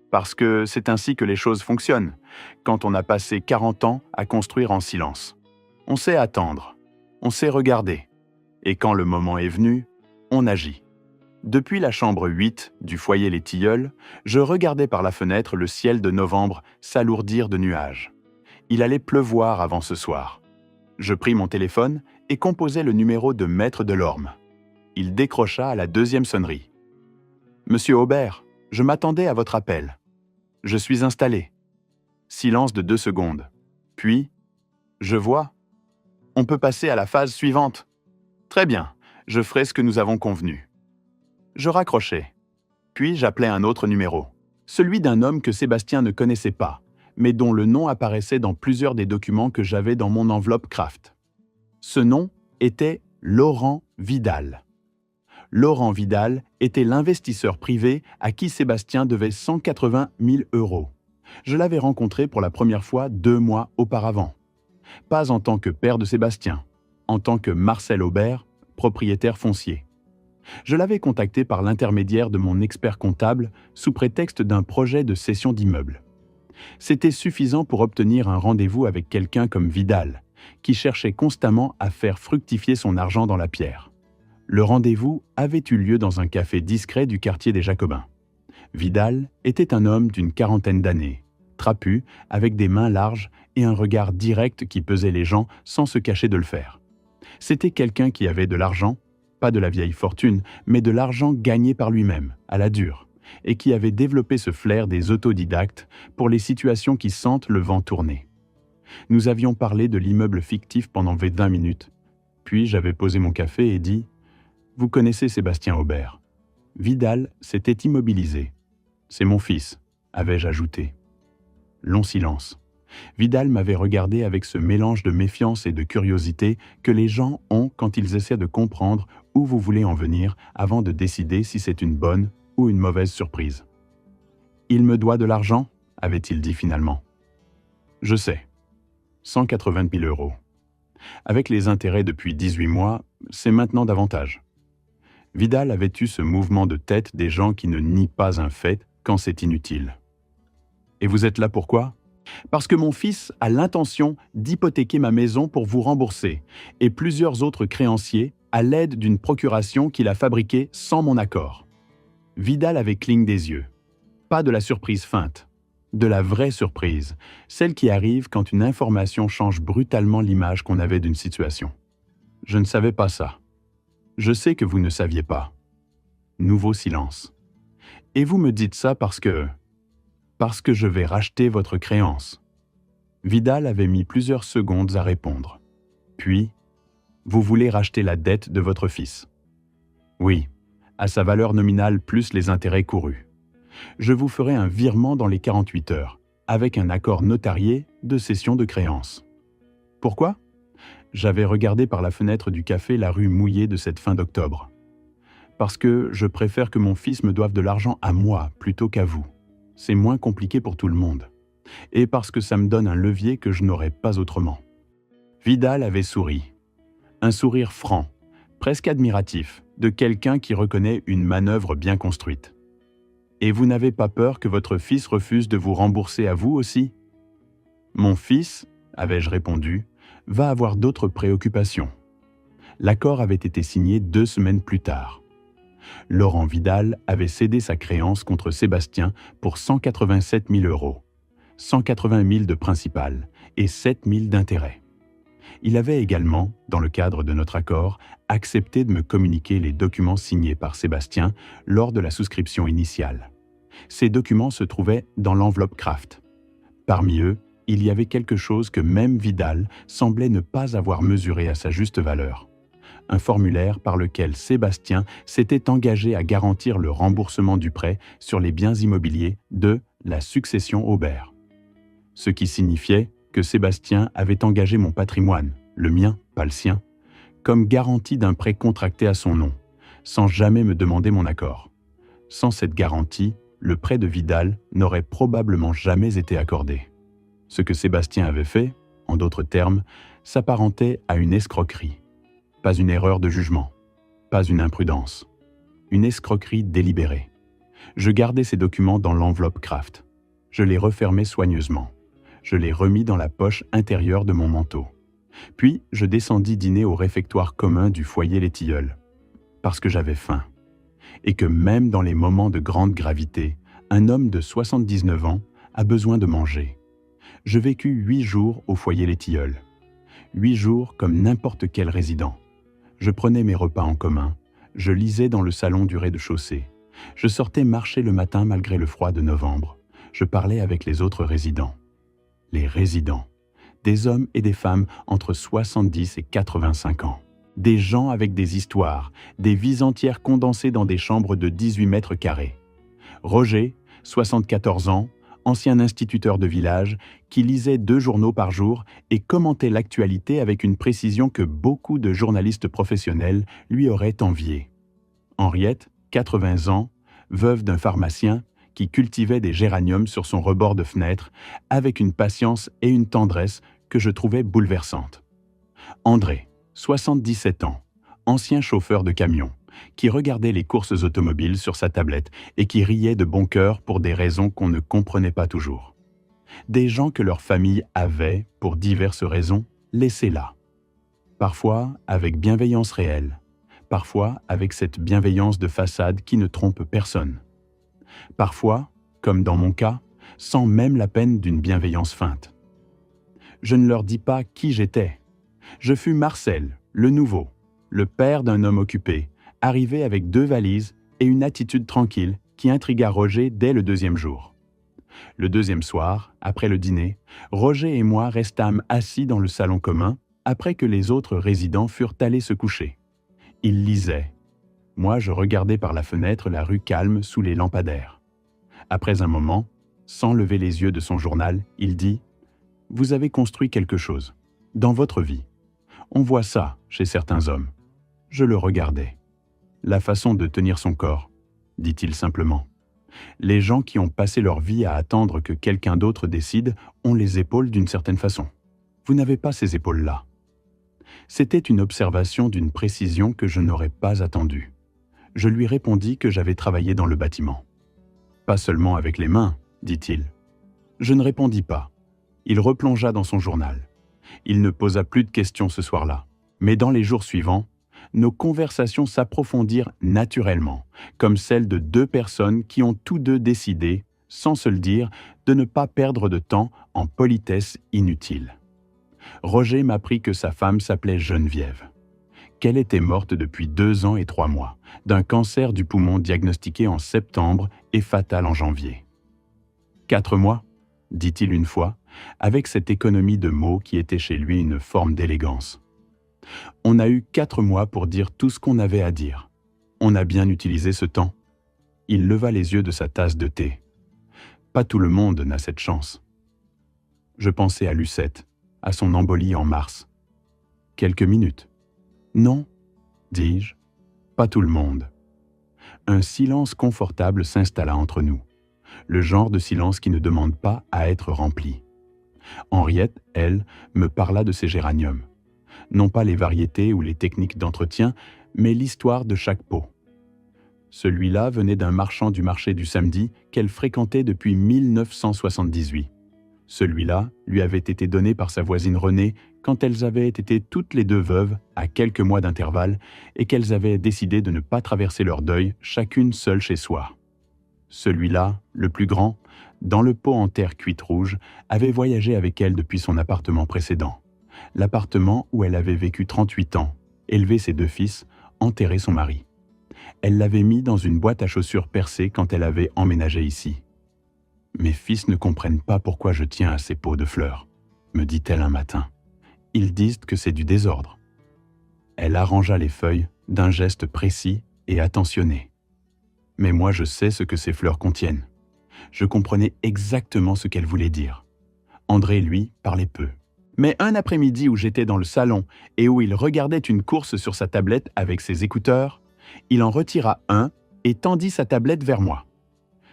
Parce que c'est ainsi que les choses fonctionnent, quand on a passé 40 ans à construire en silence. On sait attendre, on sait regarder, et quand le moment est venu, on agit. Depuis la chambre 8 du foyer Les Tilleuls, je regardais par la fenêtre le ciel de novembre s'alourdir de nuages. Il allait pleuvoir avant ce soir. Je pris mon téléphone et composai le numéro de Maître Delorme. Il décrocha à la 2e sonnerie. « Monsieur Aubert, je m'attendais à votre appel. Je suis installé. » Silence de 2 secondes. Puis, « Je vois. On peut passer à la phase suivante. » « Très bien, je ferai ce que nous avons convenu. » Je raccrochai. Puis j'appelai un autre numéro, celui d'un homme que Sébastien ne connaissait pas, mais dont le nom apparaissait dans plusieurs des documents que j'avais dans mon enveloppe Kraft. Ce nom était Laurent Vidal. Laurent Vidal était l'investisseur privé à qui Sébastien devait 180 000 €. Je l'avais rencontré pour la première fois 2 mois auparavant. Pas en tant que père de Sébastien, en tant que Marcel Aubert, propriétaire foncier. Je l'avais contacté par l'intermédiaire de mon expert comptable sous prétexte d'un projet de cession d'immeuble. C'était suffisant pour obtenir un rendez-vous avec quelqu'un comme Vidal, qui cherchait constamment à faire fructifier son argent dans la pierre. Le rendez-vous avait eu lieu dans un café discret du quartier des Jacobins. Vidal était un homme d'une 40aine d'années, trapu, avec des mains larges et un regard direct qui pesait les gens sans se cacher de le faire. C'était quelqu'un qui avait de l'argent, pas de la vieille fortune, mais de l'argent gagné par lui-même, à la dure, et qui avait développé ce flair des autodidactes pour les situations qui sentent le vent tourner. Nous avions parlé de l'immeuble fictif pendant 20 minutes, puis j'avais posé mon café et dit « Vous connaissez Sébastien Aubert ?» Vidal s'était immobilisé. « C'est mon fils », avais-je ajouté. Long silence. Vidal m'avait regardé avec ce mélange de méfiance et de curiosité que les gens ont quand ils essaient de comprendre où vous voulez en venir avant de décider si c'est une bonne ou une mauvaise surprise. « Il me doit de l'argent ?» avait-il dit finalement. « Je sais. 180 000 €. Avec les intérêts depuis 18 mois, c'est maintenant davantage. » Vidal avait eu ce mouvement de tête des gens qui ne nient pas un fait quand c'est inutile. « Et vous êtes là pourquoi ? » Parce que mon fils a l'intention d'hypothéquer ma maison pour vous rembourser et plusieurs autres créanciers à l'aide d'une procuration qu'il a fabriquée sans mon accord. Vidal avait cligné des yeux. Pas de la surprise feinte, de la vraie surprise, celle qui arrive quand une information change brutalement l'image qu'on avait d'une situation. Je ne savais pas ça. Je sais que vous ne saviez pas. Nouveau silence. Et vous me dites ça parce que je vais racheter votre créance. Vidal avait mis plusieurs secondes à répondre. Puis, vous voulez racheter la dette de votre fils. Oui, à sa valeur nominale plus les intérêts courus. Je vous ferai un virement dans les 48 heures, avec un accord notarié de cession de créance. Pourquoi? J'avais regardé par la fenêtre du café la rue mouillée de cette fin d'octobre. Parce que je préfère que mon fils me doive de l'argent à moi plutôt qu'à vous. C'est moins compliqué pour tout le monde. Et parce que ça me donne un levier que je n'aurais pas autrement. Vidal avait souri. Un sourire franc, presque admiratif, de quelqu'un qui reconnaît une manœuvre bien construite. Et vous n'avez pas peur que votre fils refuse de vous rembourser à vous aussi? Mon fils, avais-je répondu, va avoir d'autres préoccupations. L'accord avait été signé 2 semaines plus tard. Laurent Vidal avait cédé sa créance contre Sébastien pour 187 000 €, 180 000 de principal et 7 000 d'intérêt. Il avait également, dans le cadre de notre accord, accepté de me communiquer les documents signés par Sébastien lors de la souscription initiale. Ces documents se trouvaient dans l'enveloppe Kraft. Parmi eux, il y avait quelque chose que même Vidal semblait ne pas avoir mesuré à sa juste valeur. Un formulaire par lequel Sébastien s'était engagé à garantir le remboursement du prêt sur les biens immobiliers de la succession Aubert. Ce qui signifiait que Sébastien avait engagé mon patrimoine, le mien, pas le sien, comme garantie d'un prêt contracté à son nom, sans jamais me demander mon accord. Sans cette garantie, le prêt de Vidal n'aurait probablement jamais été accordé. Ce que Sébastien avait fait, en d'autres termes, s'apparentait à une escroquerie. Pas une erreur de jugement, pas une imprudence, une escroquerie délibérée. Je gardai ces documents dans l'enveloppe Kraft. Je les refermai soigneusement. Je les remis dans la poche intérieure de mon manteau. Puis, je descendis dîner au réfectoire commun du foyer Les Tilleuls, parce que j'avais faim. Et que même dans les moments de grande gravité, un homme de 79 ans a besoin de manger. Je vécus 8 jours au foyer Les Tilleuls. 8 jours comme n'importe quel résident. Je prenais mes repas en commun, je lisais dans le salon du rez-de-chaussée. Je sortais marcher le matin malgré le froid de novembre. Je parlais avec les autres résidents. Les résidents. Des hommes et des femmes entre 70 et 85 ans. Des gens avec des histoires, des vies entières condensées dans des chambres de 18 mètres carrés. Roger, 74 ans, ancien instituteur de village, qui lisait 2 journaux par jour et commentait l'actualité avec une précision que beaucoup de journalistes professionnels lui auraient enviée. Henriette, 80 ans, veuve d'un pharmacien, qui cultivait des géraniums sur son rebord de fenêtre avec une patience et une tendresse que je trouvais bouleversantes. André, 77 ans, ancien chauffeur de camion, qui regardait les courses automobiles sur sa tablette et qui riait de bon cœur pour des raisons qu'on ne comprenait pas toujours. Des gens que leur famille avait, pour diverses raisons, laissés là. Parfois avec bienveillance réelle, parfois avec cette bienveillance de façade qui ne trompe personne. Parfois, comme dans mon cas, sans même la peine d'une bienveillance feinte. Je ne leur dis pas qui j'étais. Je fus Marcel, le nouveau, le père d'un homme occupé, arrivé avec 2 valises et une attitude tranquille qui intrigua Roger dès le 2e jour. Le 2e soir, après le dîner, Roger et moi restâmes assis dans le salon commun après que les autres résidents furent allés se coucher. Ils lisaient. Moi, je regardais par la fenêtre la rue calme sous les lampadaires. Après un moment, sans lever les yeux de son journal, il dit « Vous avez construit quelque chose, dans votre vie. On voit ça chez certains hommes. » Je le regardais. La façon de tenir son corps, dit-il simplement. Les gens qui ont passé leur vie à attendre que quelqu'un d'autre décide ont les épaules d'une certaine façon. Vous n'avez pas ces épaules-là. C'était une observation d'une précision que je n'aurais pas attendue. Je lui répondis que j'avais travaillé dans le bâtiment. Pas seulement avec les mains, dit-il. Je ne répondis pas. Il replongea dans son journal. Il ne posa plus de questions ce soir-là. Mais dans les jours suivants, nos conversations s'approfondirent naturellement, comme celles de 2 personnes qui ont tous 2 décidé, sans se le dire, de ne pas perdre de temps en politesse inutile. Roger m'apprit que sa femme s'appelait Geneviève, qu'elle était morte depuis 2 ans et 3 mois, d'un cancer du poumon diagnostiqué en septembre et fatal en janvier. 4 mois, dit-il une fois, avec cette économie de mots qui était chez lui une forme d'élégance. On a eu 4 mois pour dire tout ce qu'on avait à dire. On a bien utilisé ce temps. Il leva les yeux de sa tasse de thé. Pas tout le monde n'a cette chance. Je pensais à Lucette, à son embolie en mars. Quelques minutes. Non, dis-je, pas tout le monde. Un silence confortable s'installa entre nous, le genre de silence qui ne demande pas à être rempli. Henriette, elle, me parla de ses géraniums. Non pas les variétés ou les techniques d'entretien, mais l'histoire de chaque pot. Celui-là venait d'un marchand du marché du samedi qu'elle fréquentait depuis 1978. Celui-là lui avait été donné par sa voisine Renée quand elles avaient été toutes les deux veuves à quelques mois d'intervalle et qu'elles avaient décidé de ne pas traverser leur deuil chacune seule chez soi. Celui-là, le plus grand, dans le pot en terre cuite rouge, avait voyagé avec elle depuis son appartement précédent, l'appartement où elle avait vécu 38 ans, élevé ses 2 fils, enterré son mari. Elle l'avait mis dans une boîte à chaussures percée quand elle avait emménagé ici. « Mes fils ne comprennent pas pourquoi je tiens à ces pots de fleurs, » me dit-elle un matin. « Ils disent que c'est du désordre. » Elle arrangea les feuilles d'un geste précis et attentionné. Mais moi je sais ce que ces fleurs contiennent. Je comprenais exactement ce qu'elle voulait dire. André, lui, parlait peu. Mais un après-midi où j'étais dans le salon et où il regardait une course sur sa tablette avec ses écouteurs, il en retira un et tendit sa tablette vers moi.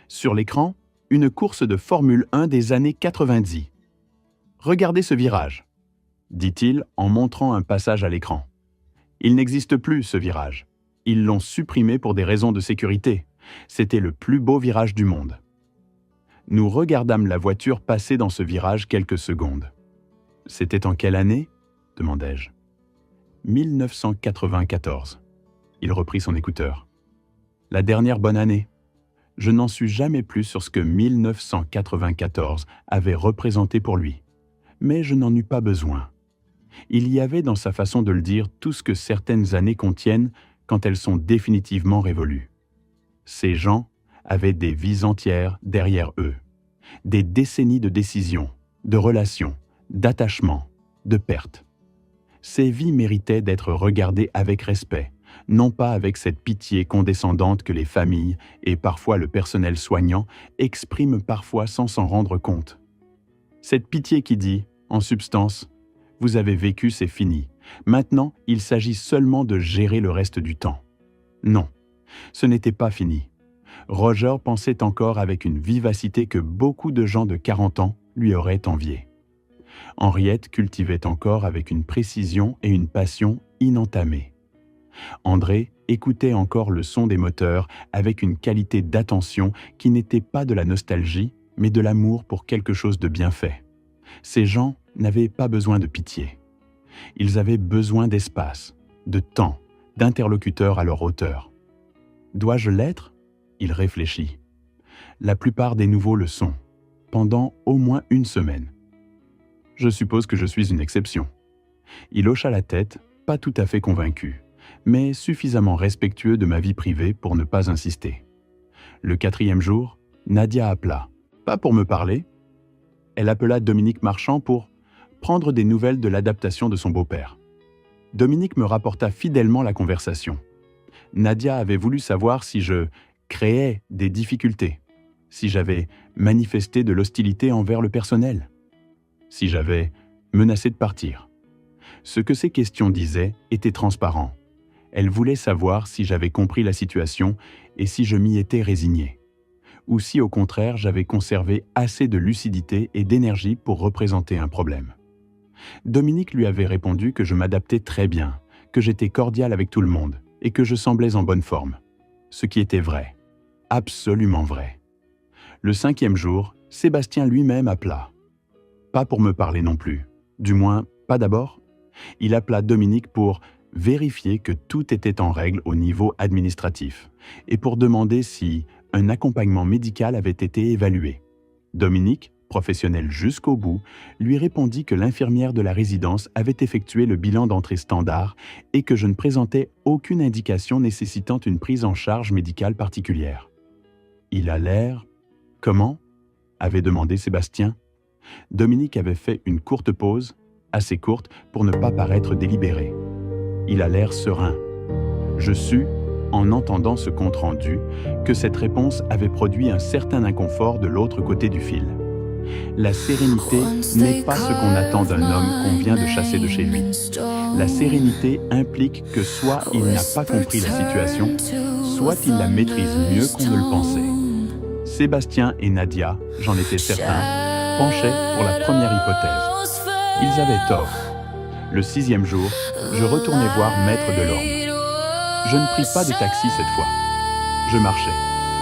Sur l'écran, une course de Formule 1 des années 90. « Regardez ce virage », dit-il en montrant un passage à l'écran. Il n'existe plus, ce virage. Ils l'ont supprimé pour des raisons de sécurité. C'était le plus beau virage du monde. Nous regardâmes la voiture passer dans ce virage quelques secondes. « C'était en quelle année ?» demandai-je. « 1994. » Il reprit son écouteur. « La dernière bonne année. » Je n'en sus jamais plus sur ce que 1994 avait représenté pour lui. Mais je n'en eus pas besoin. Il y avait dans sa façon de le dire tout ce que certaines années contiennent quand elles sont définitivement révolues. Ces gens avaient des vies entières derrière eux, des décennies de décisions, de relations, d'attachements, de pertes. Ces vies méritaient d'être regardées avec respect, non pas avec cette pitié condescendante que les familles et parfois le personnel soignant expriment parfois sans s'en rendre compte. Cette pitié qui dit, en substance, « Vous avez vécu, c'est fini. Maintenant, il s'agit seulement de gérer le reste du temps. » Non, ce n'était pas fini. Roger pensait encore avec une vivacité que beaucoup de gens de 40 ans lui auraient enviée. Henriette cultivait encore avec une précision et une passion inentamées. André écoutait encore le son des moteurs avec une qualité d'attention qui n'était pas de la nostalgie, mais de l'amour pour quelque chose de bien fait. Ces gens n'avaient pas besoin de pitié. Ils avaient besoin d'espace, de temps, d'interlocuteurs à leur hauteur. Dois-je l'être ? Il réfléchit. La plupart des nouveaux le sont, pendant au moins 1 semaine. Je suppose que je suis une exception. Il hocha la tête, pas tout à fait convaincu, mais suffisamment respectueux de ma vie privée pour ne pas insister. Le 4e jour, Nadia appela, pas pour me parler. Elle appela Dominique Marchand pour prendre des nouvelles de l'adaptation de son beau-père. Dominique me rapporta fidèlement la conversation. Nadia avait voulu savoir si je créais des difficultés, si j'avais manifesté de l'hostilité envers le personnel, si j'avais menacé de partir. Ce que ces questions disaient était transparent. Elle voulait savoir si j'avais compris la situation et si je m'y étais résigné, ou si au contraire j'avais conservé assez de lucidité et d'énergie pour représenter un problème. Dominique lui avait répondu que je m'adaptais très bien, que j'étais cordial avec tout le monde et que je semblais en bonne forme. Ce qui était vrai, absolument vrai. Le 5e jour, Sébastien lui-même appela. Pas pour me parler non plus, du moins pas d'abord. Il appela Dominique pour vérifier que tout était en règle au niveau administratif et pour demander si un accompagnement médical avait été évalué. Dominique professionnel jusqu'au bout, lui répondit que l'infirmière de la résidence avait effectué le bilan d'entrée standard et que je ne présentais aucune indication nécessitant une prise en charge médicale particulière. Il a l'air... Comment ? Avait demandé Sébastien. Dominique avait fait une courte pause, assez courte pour ne pas paraître délibéré. Il a l'air serein. Je sus, en entendant ce compte-rendu, que cette réponse avait produit un certain inconfort de l'autre côté du fil. La sérénité n'est pas ce qu'on attend d'un homme qu'on vient de chasser de chez lui. La sérénité implique que soit il n'a pas compris la situation, soit il la maîtrise mieux qu'on ne le pensait. Sébastien et Nadia, j'en étais certain, penchaient pour la première hypothèse. Ils avaient tort. Le 6e jour, je retournai voir Maître Delorme. Je ne pris pas de taxi cette fois. Je marchais.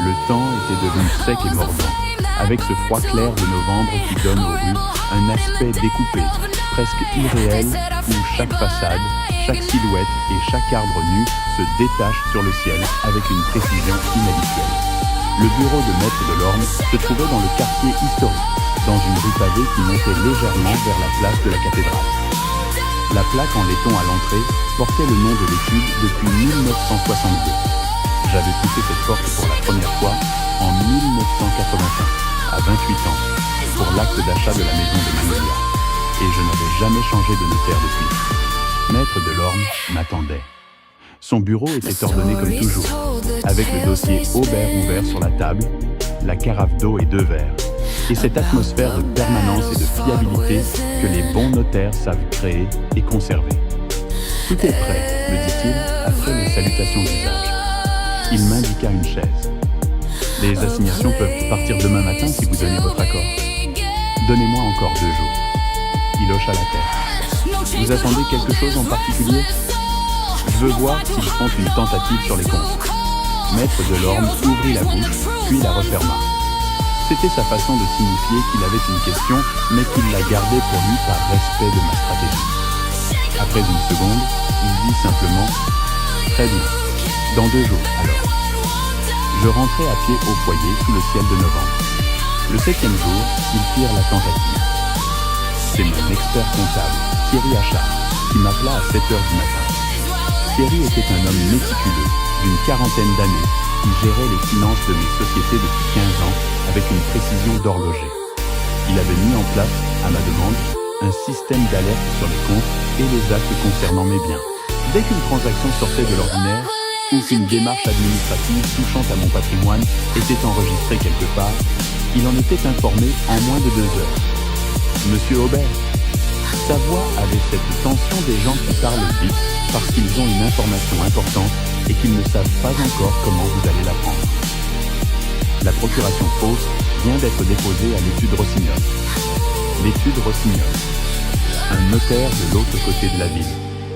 Le temps était devenu sec et mordant, avec ce froid clair de novembre qui donne aux rues un aspect découpé, presque irréel, où chaque façade, chaque silhouette et chaque arbre nu se détachent sur le ciel avec une précision inhabituelle. Le bureau de Maître Delorme se trouvait dans le quartier historique, dans une rue pavée qui montait légèrement vers la place de la cathédrale. La plaque en laiton à l'entrée portait le nom de l'étude depuis 1962. J'avais poussé cette porte pour la première fois en 1981, à 28 ans, pour l'acte d'achat de la maison de Magnolia. Et je n'avais jamais changé de notaire depuis. Maître Delorme m'attendait. Son bureau était ordonné comme toujours, avec le dossier Aubert ouvert sur la table, la carafe d'eau et 2 verres, et cette atmosphère de permanence et de fiabilité que les bons notaires savent créer et conserver. Tout est prêt, me dit-il, après les salutations d'usage. Il m'indiqua une chaise. Les assignations peuvent partir demain matin si vous donnez votre accord. Donnez-moi encore 2 jours. Il hocha la tête. Vous attendez quelque chose en particulier ? Je veux voir s'ils font une tentative sur les comptes. Maître Delorme ouvrit la bouche, puis la referma. C'était sa façon de signifier qu'il avait une question, mais qu'il la gardait pour lui par respect de ma stratégie. Après une seconde, il dit simplement « Très bien, dans 2 jours alors ». Je rentrai à pied au foyer sous le ciel de novembre. Le 7e jour, ils firent la tentative. C'est mon expert comptable, Thierry Achard, qui m'appela à 7 heures du matin. Thierry était un homme méticuleux, d'une 40aine d'années, qui gérait les finances de mes sociétés depuis 15 ans avec une précision d'horloger. Il avait mis en place, à ma demande, un système d'alerte sur les comptes et les actes concernant mes biens. Dès qu'une transaction sortait de l'ordinaire, ou qu'une démarche administrative touchant à mon patrimoine était enregistrée quelque part, il en était informé en moins de 2 heures. Monsieur Aubert. Sa voix avait cette tension des gens qui parlent vite parce qu'ils ont une information importante et qu'ils ne savent pas encore comment vous allez la prendre. La procuration fausse vient d'être déposée à l'étude Rossignol. L'étude Rossignol. Un notaire de l'autre côté de la ville,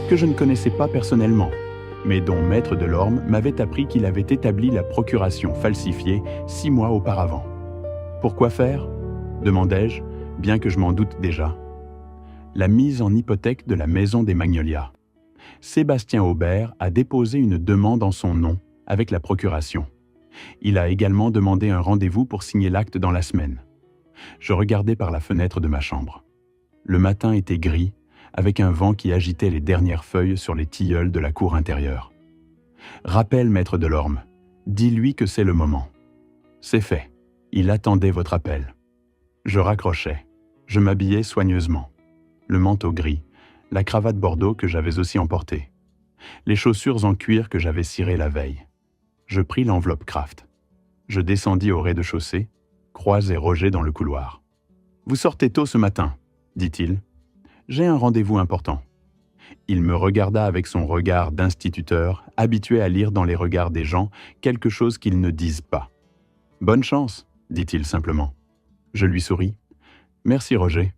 que je ne connaissais pas personnellement, mais dont Maître Delorme m'avait appris qu'il avait établi la procuration falsifiée 6 mois auparavant. Pourquoi faire ? Demandai-je, bien que je m'en doute déjà. La mise en hypothèque de la maison des Magnolias. Sébastien Aubert a déposé une demande en son nom avec la procuration. Il a également demandé un rendez-vous pour signer l'acte dans la semaine. Je regardais par la fenêtre de ma chambre. Le matin était gris, avec un vent qui agitait les dernières feuilles sur les tilleuls de la cour intérieure. Rappelle Maître Delorme, dis-lui que c'est le moment. C'est fait, il attendait votre appel. Je raccrochais, je m'habillais soigneusement. Le manteau gris, la cravate bordeaux que j'avais aussi emportée, les chaussures en cuir que j'avais cirées la veille. Je pris l'enveloppe Kraft. Je descendis au rez-de-chaussée, croisai Roger dans le couloir. « Vous sortez tôt ce matin, dit-il. J'ai un rendez-vous important. » Il me regarda avec son regard d'instituteur, habitué à lire dans les regards des gens quelque chose qu'ils ne disent pas. « Bonne chance, dit-il simplement. Je lui souris. « Merci Roger. »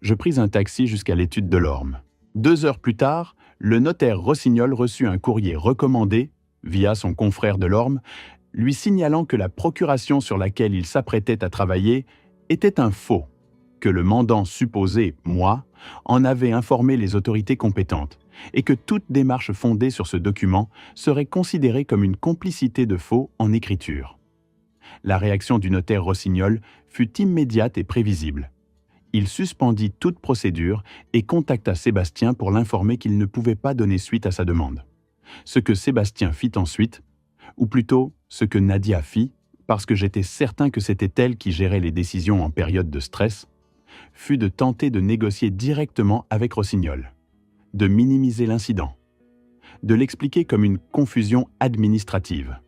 Je pris un taxi jusqu'à l'étude Delorme. 2 heures plus tard, le notaire Rossignol reçut un courrier recommandé, via son confrère Delorme, lui signalant que la procuration sur laquelle il s'apprêtait à travailler était un faux, que le mandant supposé, moi, en avait informé les autorités compétentes, et que toute démarche fondée sur ce document serait considérée comme une complicité de faux en écriture. La réaction du notaire Rossignol fut immédiate et prévisible. Il suspendit toute procédure et contacta Sébastien pour l'informer qu'il ne pouvait pas donner suite à sa demande. Ce que Sébastien fit ensuite, ou plutôt ce que Nadia fit, parce que j'étais certain que c'était elle qui gérait les décisions en période de stress, fut de tenter de négocier directement avec Rossignol, de minimiser l'incident, de l'expliquer comme une confusion administrative.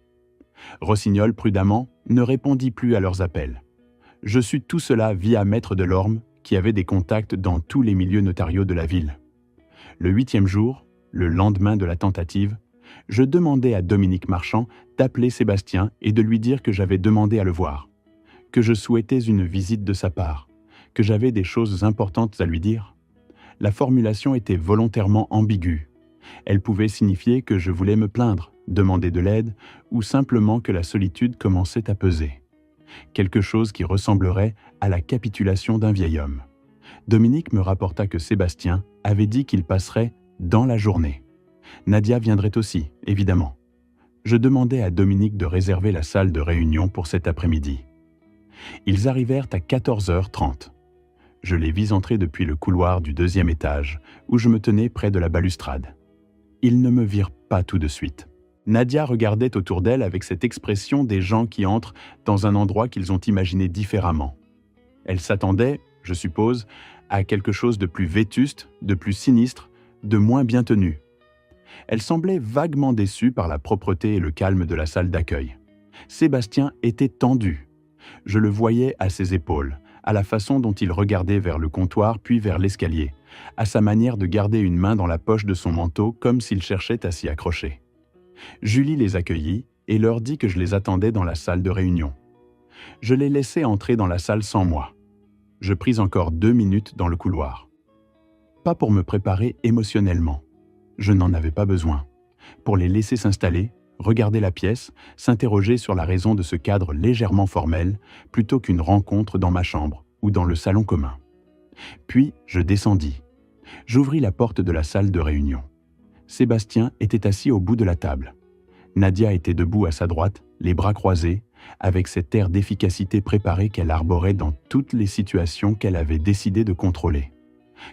Rossignol, prudemment, ne répondit plus à leurs appels. Je sus tout cela via Maître Delorme, qui avait des contacts dans tous les milieux notariaux de la ville. Le 8e jour, le lendemain de la tentative, je demandai à Dominique Marchand d'appeler Sébastien et de lui dire que j'avais demandé à le voir, que je souhaitais une visite de sa part, que j'avais des choses importantes à lui dire. La formulation était volontairement ambiguë. Elle pouvait signifier que je voulais me plaindre, demander de l'aide, ou simplement que la solitude commençait à peser. Quelque chose qui ressemblerait à la capitulation d'un vieil homme. Dominique me rapporta que Sébastien avait dit qu'il passerait dans la journée. Nadia viendrait aussi, évidemment. Je demandai à Dominique de réserver la salle de réunion pour cet après-midi. Ils arrivèrent à 14h30. Je les vis entrer depuis le couloir du 2e étage, où je me tenais près de la balustrade. Ils ne me virent pas tout de suite. Nadia regardait autour d'elle avec cette expression des gens qui entrent dans un endroit qu'ils ont imaginé différemment. Elle s'attendait, je suppose, à quelque chose de plus vétuste, de plus sinistre, de moins bien tenu. Elle semblait vaguement déçue par la propreté et le calme de la salle d'accueil. Sébastien était tendu. Je le voyais à ses épaules, à la façon dont il regardait vers le comptoir puis vers l'escalier, à sa manière de garder une main dans la poche de son manteau comme s'il cherchait à s'y accrocher. Julie les accueillit et leur dit que je les attendais dans la salle de réunion. Je les laissai entrer dans la salle sans moi. Je pris encore 2 minutes dans le couloir. Pas pour me préparer émotionnellement. Je n'en avais pas besoin. Pour les laisser s'installer, regarder la pièce, s'interroger sur la raison de ce cadre légèrement formel, plutôt qu'une rencontre dans ma chambre ou dans le salon commun. Puis, je descendis. J'ouvris la porte de la salle de réunion. Sébastien était assis au bout de la table. Nadia était debout à sa droite, les bras croisés, avec cet air d'efficacité préparée qu'elle arborait dans toutes les situations qu'elle avait décidé de contrôler.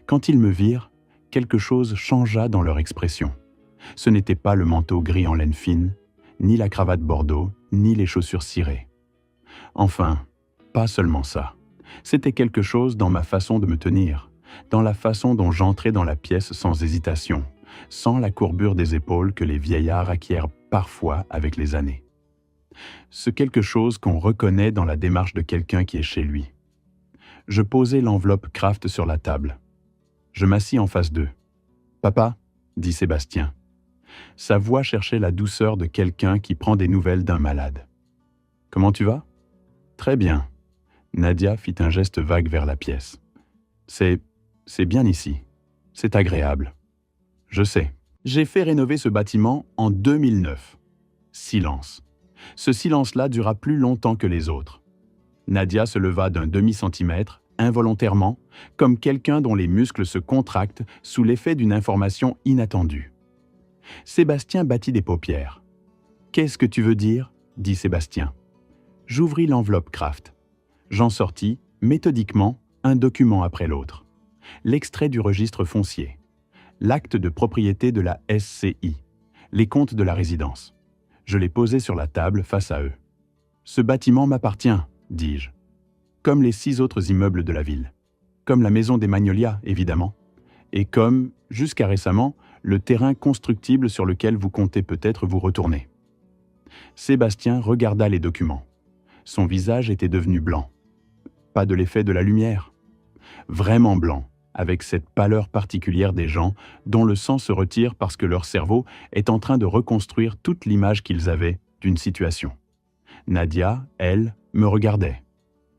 Quand ils me virent, quelque chose changea dans leur expression. Ce n'était pas le manteau gris en laine fine, ni la cravate bordeaux, ni les chaussures cirées. Enfin, pas seulement ça. C'était quelque chose dans ma façon de me tenir, dans la façon dont j'entrais dans la pièce sans hésitation, sans la courbure des épaules que les vieillards acquièrent parfois avec les années. Ce quelque chose qu'on reconnaît dans la démarche de quelqu'un qui est chez lui. Je posai l'enveloppe Kraft sur la table. Je m'assis en face d'eux. « Papa » dit Sébastien. Sa voix cherchait la douceur de quelqu'un qui prend des nouvelles d'un malade. « Comment tu vas ?»« Très bien. » Nadia fit un geste vague vers la pièce. « C'est bien ici. C'est agréable. » « Je sais. J'ai fait rénover ce bâtiment en 2009. » Silence. Ce silence-là dura plus longtemps que les autres. Nadia se leva d'un demi-centimètre, involontairement, comme quelqu'un dont les muscles se contractent sous l'effet d'une information inattendue. Sébastien battit des paupières. « Qu'est-ce que tu veux dire ?» dit Sébastien. J'ouvris l'enveloppe Kraft. J'en sortis, méthodiquement, un document après l'autre. L'extrait du registre foncier. L'acte de propriété de la SCI. Les comptes de la résidence. Je les posai sur la table face à eux. « Ce bâtiment m'appartient, » dis-je. Comme les 6 autres immeubles de la ville. Comme la maison des Magnolias, évidemment. Et comme, jusqu'à récemment, le terrain constructible sur lequel vous comptez peut-être vous retourner. Sébastien regarda les documents. Son visage était devenu blanc. Pas de l'effet de la lumière. Vraiment blanc, avec cette pâleur particulière des gens dont le sang se retire parce que leur cerveau est en train de reconstruire toute l'image qu'ils avaient d'une situation. Nadia, elle, me regardait.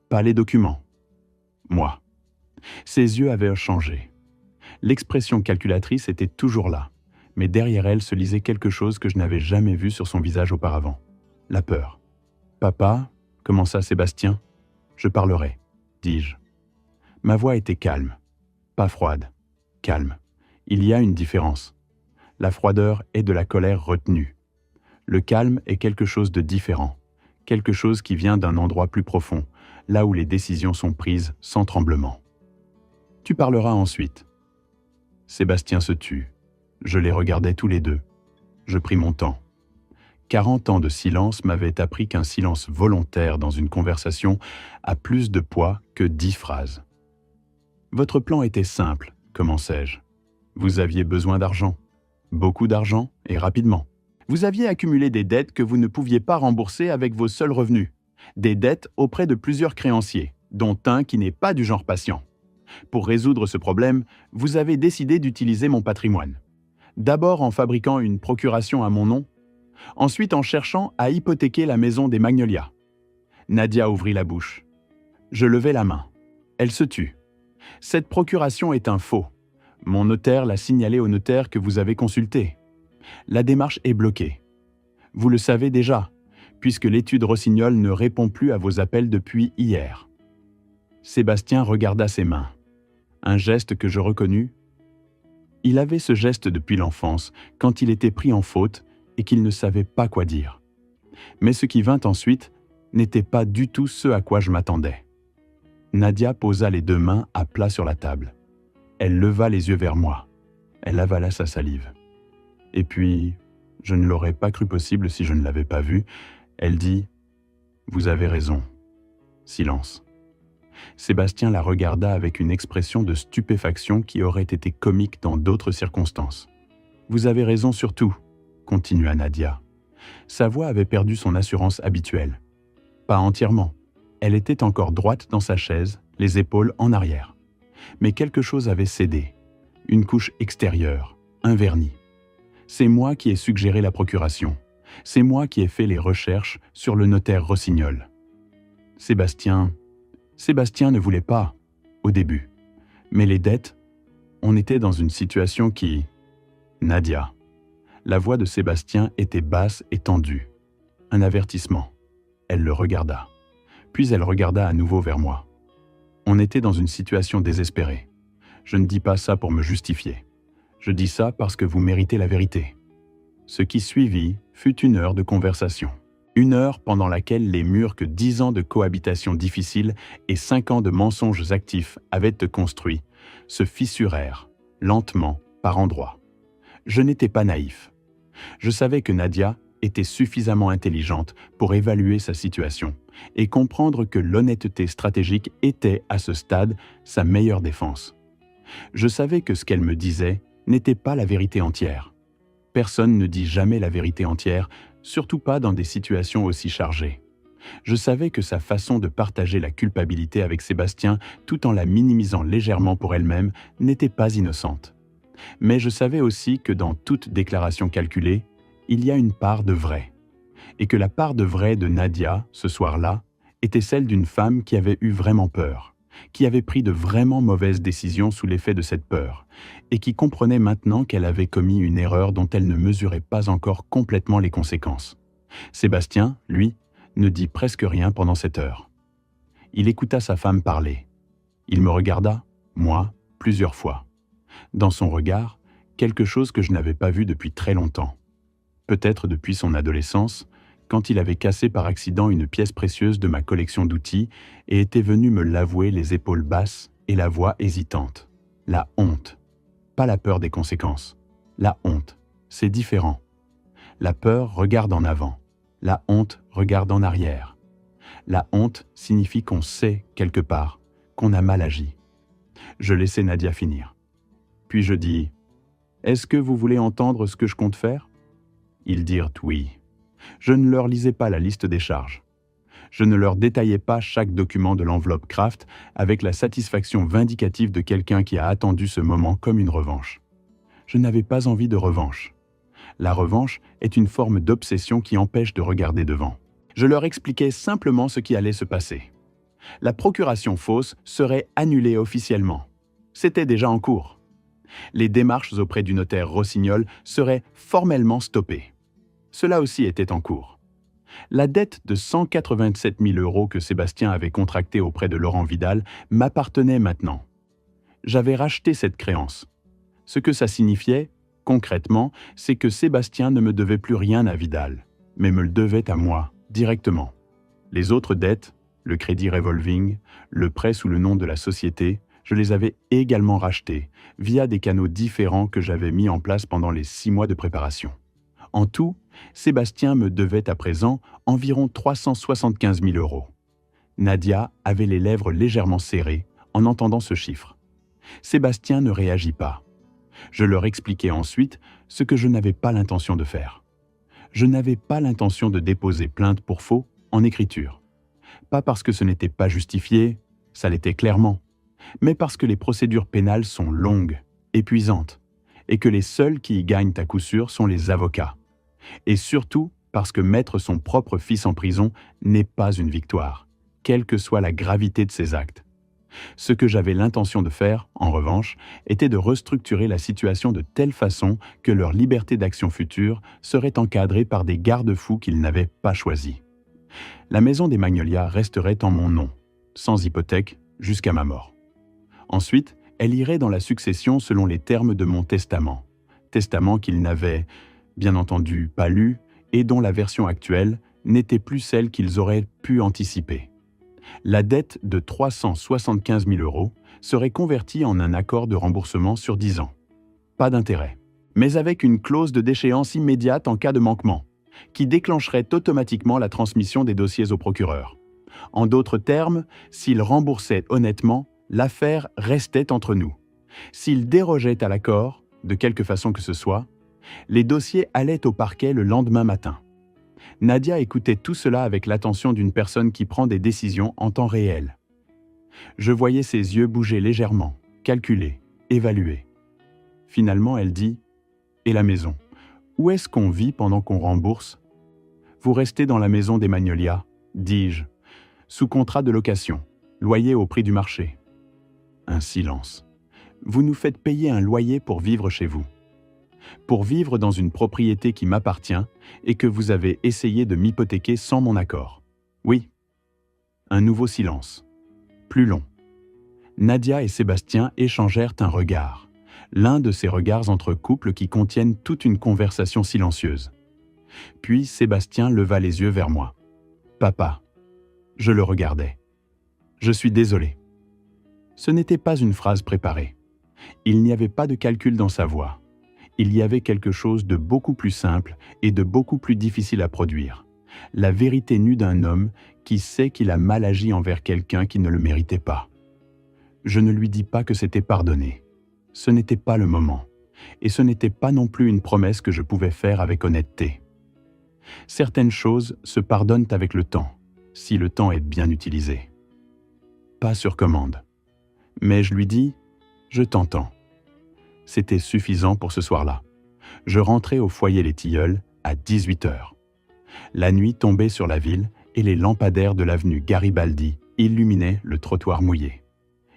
Pas les documents. Moi. Ses yeux avaient changé. L'expression calculatrice était toujours là, mais derrière elle se lisait quelque chose que je n'avais jamais vu sur son visage auparavant. La peur. « Papa » commença Sébastien. « Je parlerai, » dis-je. Ma voix était calme. Pas froide, calme. Il y a une différence. La froideur est de la colère retenue. Le calme est quelque chose de différent, quelque chose qui vient d'un endroit plus profond, là où les décisions sont prises sans tremblement. Tu parleras ensuite. Sébastien se tut. Je les regardais tous les deux. Je pris mon temps. 40 ans de silence m'avaient appris qu'un silence volontaire dans une conversation a plus de poids que 10 phrases. Votre plan était simple, commençai-je. Vous aviez besoin d'argent. Beaucoup d'argent et rapidement. Vous aviez accumulé des dettes que vous ne pouviez pas rembourser avec vos seuls revenus. Des dettes auprès de plusieurs créanciers, dont un qui n'est pas du genre patient. Pour résoudre ce problème, vous avez décidé d'utiliser mon patrimoine. D'abord en fabriquant une procuration à mon nom, ensuite en cherchant à hypothéquer la maison des Magnolias. Nadia ouvrit la bouche. Je levai la main. Elle se tut. Cette procuration est un faux. Mon notaire l'a signalé au notaire que vous avez consulté. La démarche est bloquée. Vous le savez déjà, puisque l'étude Rossignol ne répond plus à vos appels depuis hier. Sébastien regarda ses mains. Un geste que je reconnus. Il avait ce geste depuis l'enfance, quand il était pris en faute et qu'il ne savait pas quoi dire. Mais ce qui vint ensuite n'était pas du tout ce à quoi je m'attendais. Nadia posa les deux mains à plat sur la table. Elle leva les yeux vers moi. Elle avala sa salive. Et puis, je ne l'aurais pas cru possible si je ne l'avais pas vue, elle dit « Vous avez raison. » Silence. Sébastien la regarda avec une expression de stupéfaction qui aurait été comique dans d'autres circonstances. « Vous avez raison sur tout, » continua Nadia. Sa voix avait perdu son assurance habituelle. Pas entièrement. Elle était encore droite dans sa chaise, les épaules en arrière. Mais quelque chose avait cédé. Une couche extérieure, un vernis. C'est moi qui ai suggéré la procuration. C'est moi qui ai fait les recherches sur le notaire Rossignol. Sébastien ne voulait pas, au début. Mais les dettes, on était dans une situation qui... Nadia. La voix de Sébastien était basse et tendue. Un avertissement. Elle le regarda. Puis elle regarda à nouveau vers moi. On était dans une situation désespérée. Je ne dis pas ça pour me justifier. Je dis ça parce que vous méritez la vérité. Ce qui suivit fut une heure de conversation. Une heure pendant laquelle les murs que 10 ans de cohabitation difficile et 5 ans de mensonges actifs avaient construits se fissurèrent, lentement, par endroits. Je n'étais pas naïf. Je savais que Nadia était suffisamment intelligente pour évaluer sa situation et comprendre que l'honnêteté stratégique était, à ce stade, sa meilleure défense. Je savais que ce qu'elle me disait n'était pas la vérité entière. Personne ne dit jamais la vérité entière, surtout pas dans des situations aussi chargées. Je savais que sa façon de partager la culpabilité avec Sébastien, tout en la minimisant légèrement pour elle-même, n'était pas innocente. Mais je savais aussi que dans toute déclaration calculée, il y a une part de vrai. Et que la part de vrai de Nadia, ce soir-là, était celle d'une femme qui avait eu vraiment peur, qui avait pris de vraiment mauvaises décisions sous l'effet de cette peur, et qui comprenait maintenant qu'elle avait commis une erreur dont elle ne mesurait pas encore complètement les conséquences. Sébastien, lui, ne dit presque rien pendant cette heure. Il écouta sa femme parler. Il me regarda, moi, plusieurs fois. Dans son regard, quelque chose que je n'avais pas vu depuis très longtemps. Peut-être depuis son adolescence, quand il avait cassé par accident une pièce précieuse de ma collection d'outils et était venu me l'avouer les épaules basses et la voix hésitante. La honte. Pas la peur des conséquences. La honte. C'est différent. La peur regarde en avant. La honte regarde en arrière. La honte signifie qu'on sait, quelque part, qu'on a mal agi. Je laissai Nadia finir. Puis je dis « Est-ce que vous voulez entendre ce que je compte faire ?» Ils dirent oui. Je ne leur lisais pas la liste des charges. Je ne leur détaillais pas chaque document de l'enveloppe Kraft avec la satisfaction vindicative de quelqu'un qui a attendu ce moment comme une revanche. Je n'avais pas envie de revanche. La revanche est une forme d'obsession qui empêche de regarder devant. Je leur expliquais simplement ce qui allait se passer. La procuration fausse serait annulée officiellement. C'était déjà en cours. Les démarches auprès du notaire Rossignol seraient formellement stoppées. Cela aussi était en cours. La dette de 187 000 € que Sébastien avait contractée auprès de Laurent Vidal m'appartenait maintenant. J'avais racheté cette créance. Ce que ça signifiait, concrètement, c'est que Sébastien ne me devait plus rien à Vidal, mais me le devait à moi, directement. Les autres dettes, le crédit revolving, le prêt sous le nom de la société, je les avais également rachetés via des canaux différents que j'avais mis en place pendant les 6 mois de préparation. En tout, Sébastien me devait à présent environ 375 000 euros. Nadia avait les lèvres légèrement serrées en entendant ce chiffre. Sébastien ne réagit pas. Je leur expliquai ensuite ce que je n'avais pas l'intention de faire. Je n'avais pas l'intention de déposer plainte pour faux en écriture. Pas parce que ce n'était pas justifié, ça l'était clairement, mais parce que les procédures pénales sont longues, épuisantes, et que les seuls qui y gagnent à coup sûr sont les avocats. Et surtout parce que mettre son propre fils en prison n'est pas une victoire, quelle que soit la gravité de ses actes. Ce que j'avais l'intention de faire, en revanche, était de restructurer la situation de telle façon que leur liberté d'action future serait encadrée par des garde-fous qu'ils n'avaient pas choisis. La maison des Magnolias resterait en mon nom, sans hypothèque, jusqu'à ma mort. Ensuite, elle irait dans la succession selon les termes de mon testament qu'ils n'avaient, bien entendu, pas lu et dont la version actuelle n'était plus celle qu'ils auraient pu anticiper. La dette de 375 000 euros serait convertie en un accord de remboursement sur 10 ans. Pas d'intérêt, mais avec une clause de déchéance immédiate en cas de manquement, qui déclencherait automatiquement la transmission des dossiers au procureur. En d'autres termes, s'il remboursait honnêtement, l'affaire restait entre nous. S'il dérogeait à l'accord, de quelque façon que ce soit, les dossiers allaient au parquet le lendemain matin. Nadia écoutait tout cela avec l'attention d'une personne qui prend des décisions en temps réel. Je voyais ses yeux bouger légèrement, calculer, évaluer. Finalement, elle dit « Et la maison ? Où est-ce qu'on vit pendant qu'on rembourse ?»« Vous restez dans la maison des Magnolias, dis-je, sous contrat de location, loyer au prix du marché. » Un silence. « Vous nous faites payer un loyer pour vivre chez vous. Pour vivre dans une propriété qui m'appartient et que vous avez essayé de m'hypothéquer sans mon accord. Oui. » Un nouveau silence. Plus long. Nadia et Sébastien échangèrent un regard. L'un de ces regards entre couples qui contiennent toute une conversation silencieuse. Puis Sébastien leva les yeux vers moi. « Papa. » Je le regardais. « Je suis désolé. » Ce n'était pas une phrase préparée. Il n'y avait pas de calcul dans sa voix. Il y avait quelque chose de beaucoup plus simple et de beaucoup plus difficile à produire. La vérité nue d'un homme qui sait qu'il a mal agi envers quelqu'un qui ne le méritait pas. Je ne lui dis pas que c'était pardonné. Ce n'était pas le moment. Et ce n'était pas non plus une promesse que je pouvais faire avec honnêteté. Certaines choses se pardonnent avec le temps, si le temps est bien utilisé. Pas sur commande. Mais je lui dis « Je t'entends ». C'était suffisant pour ce soir-là. Je rentrai au foyer Les Tilleuls à 18h. La nuit tombait sur la ville et les lampadaires de l'avenue Garibaldi illuminaient le trottoir mouillé.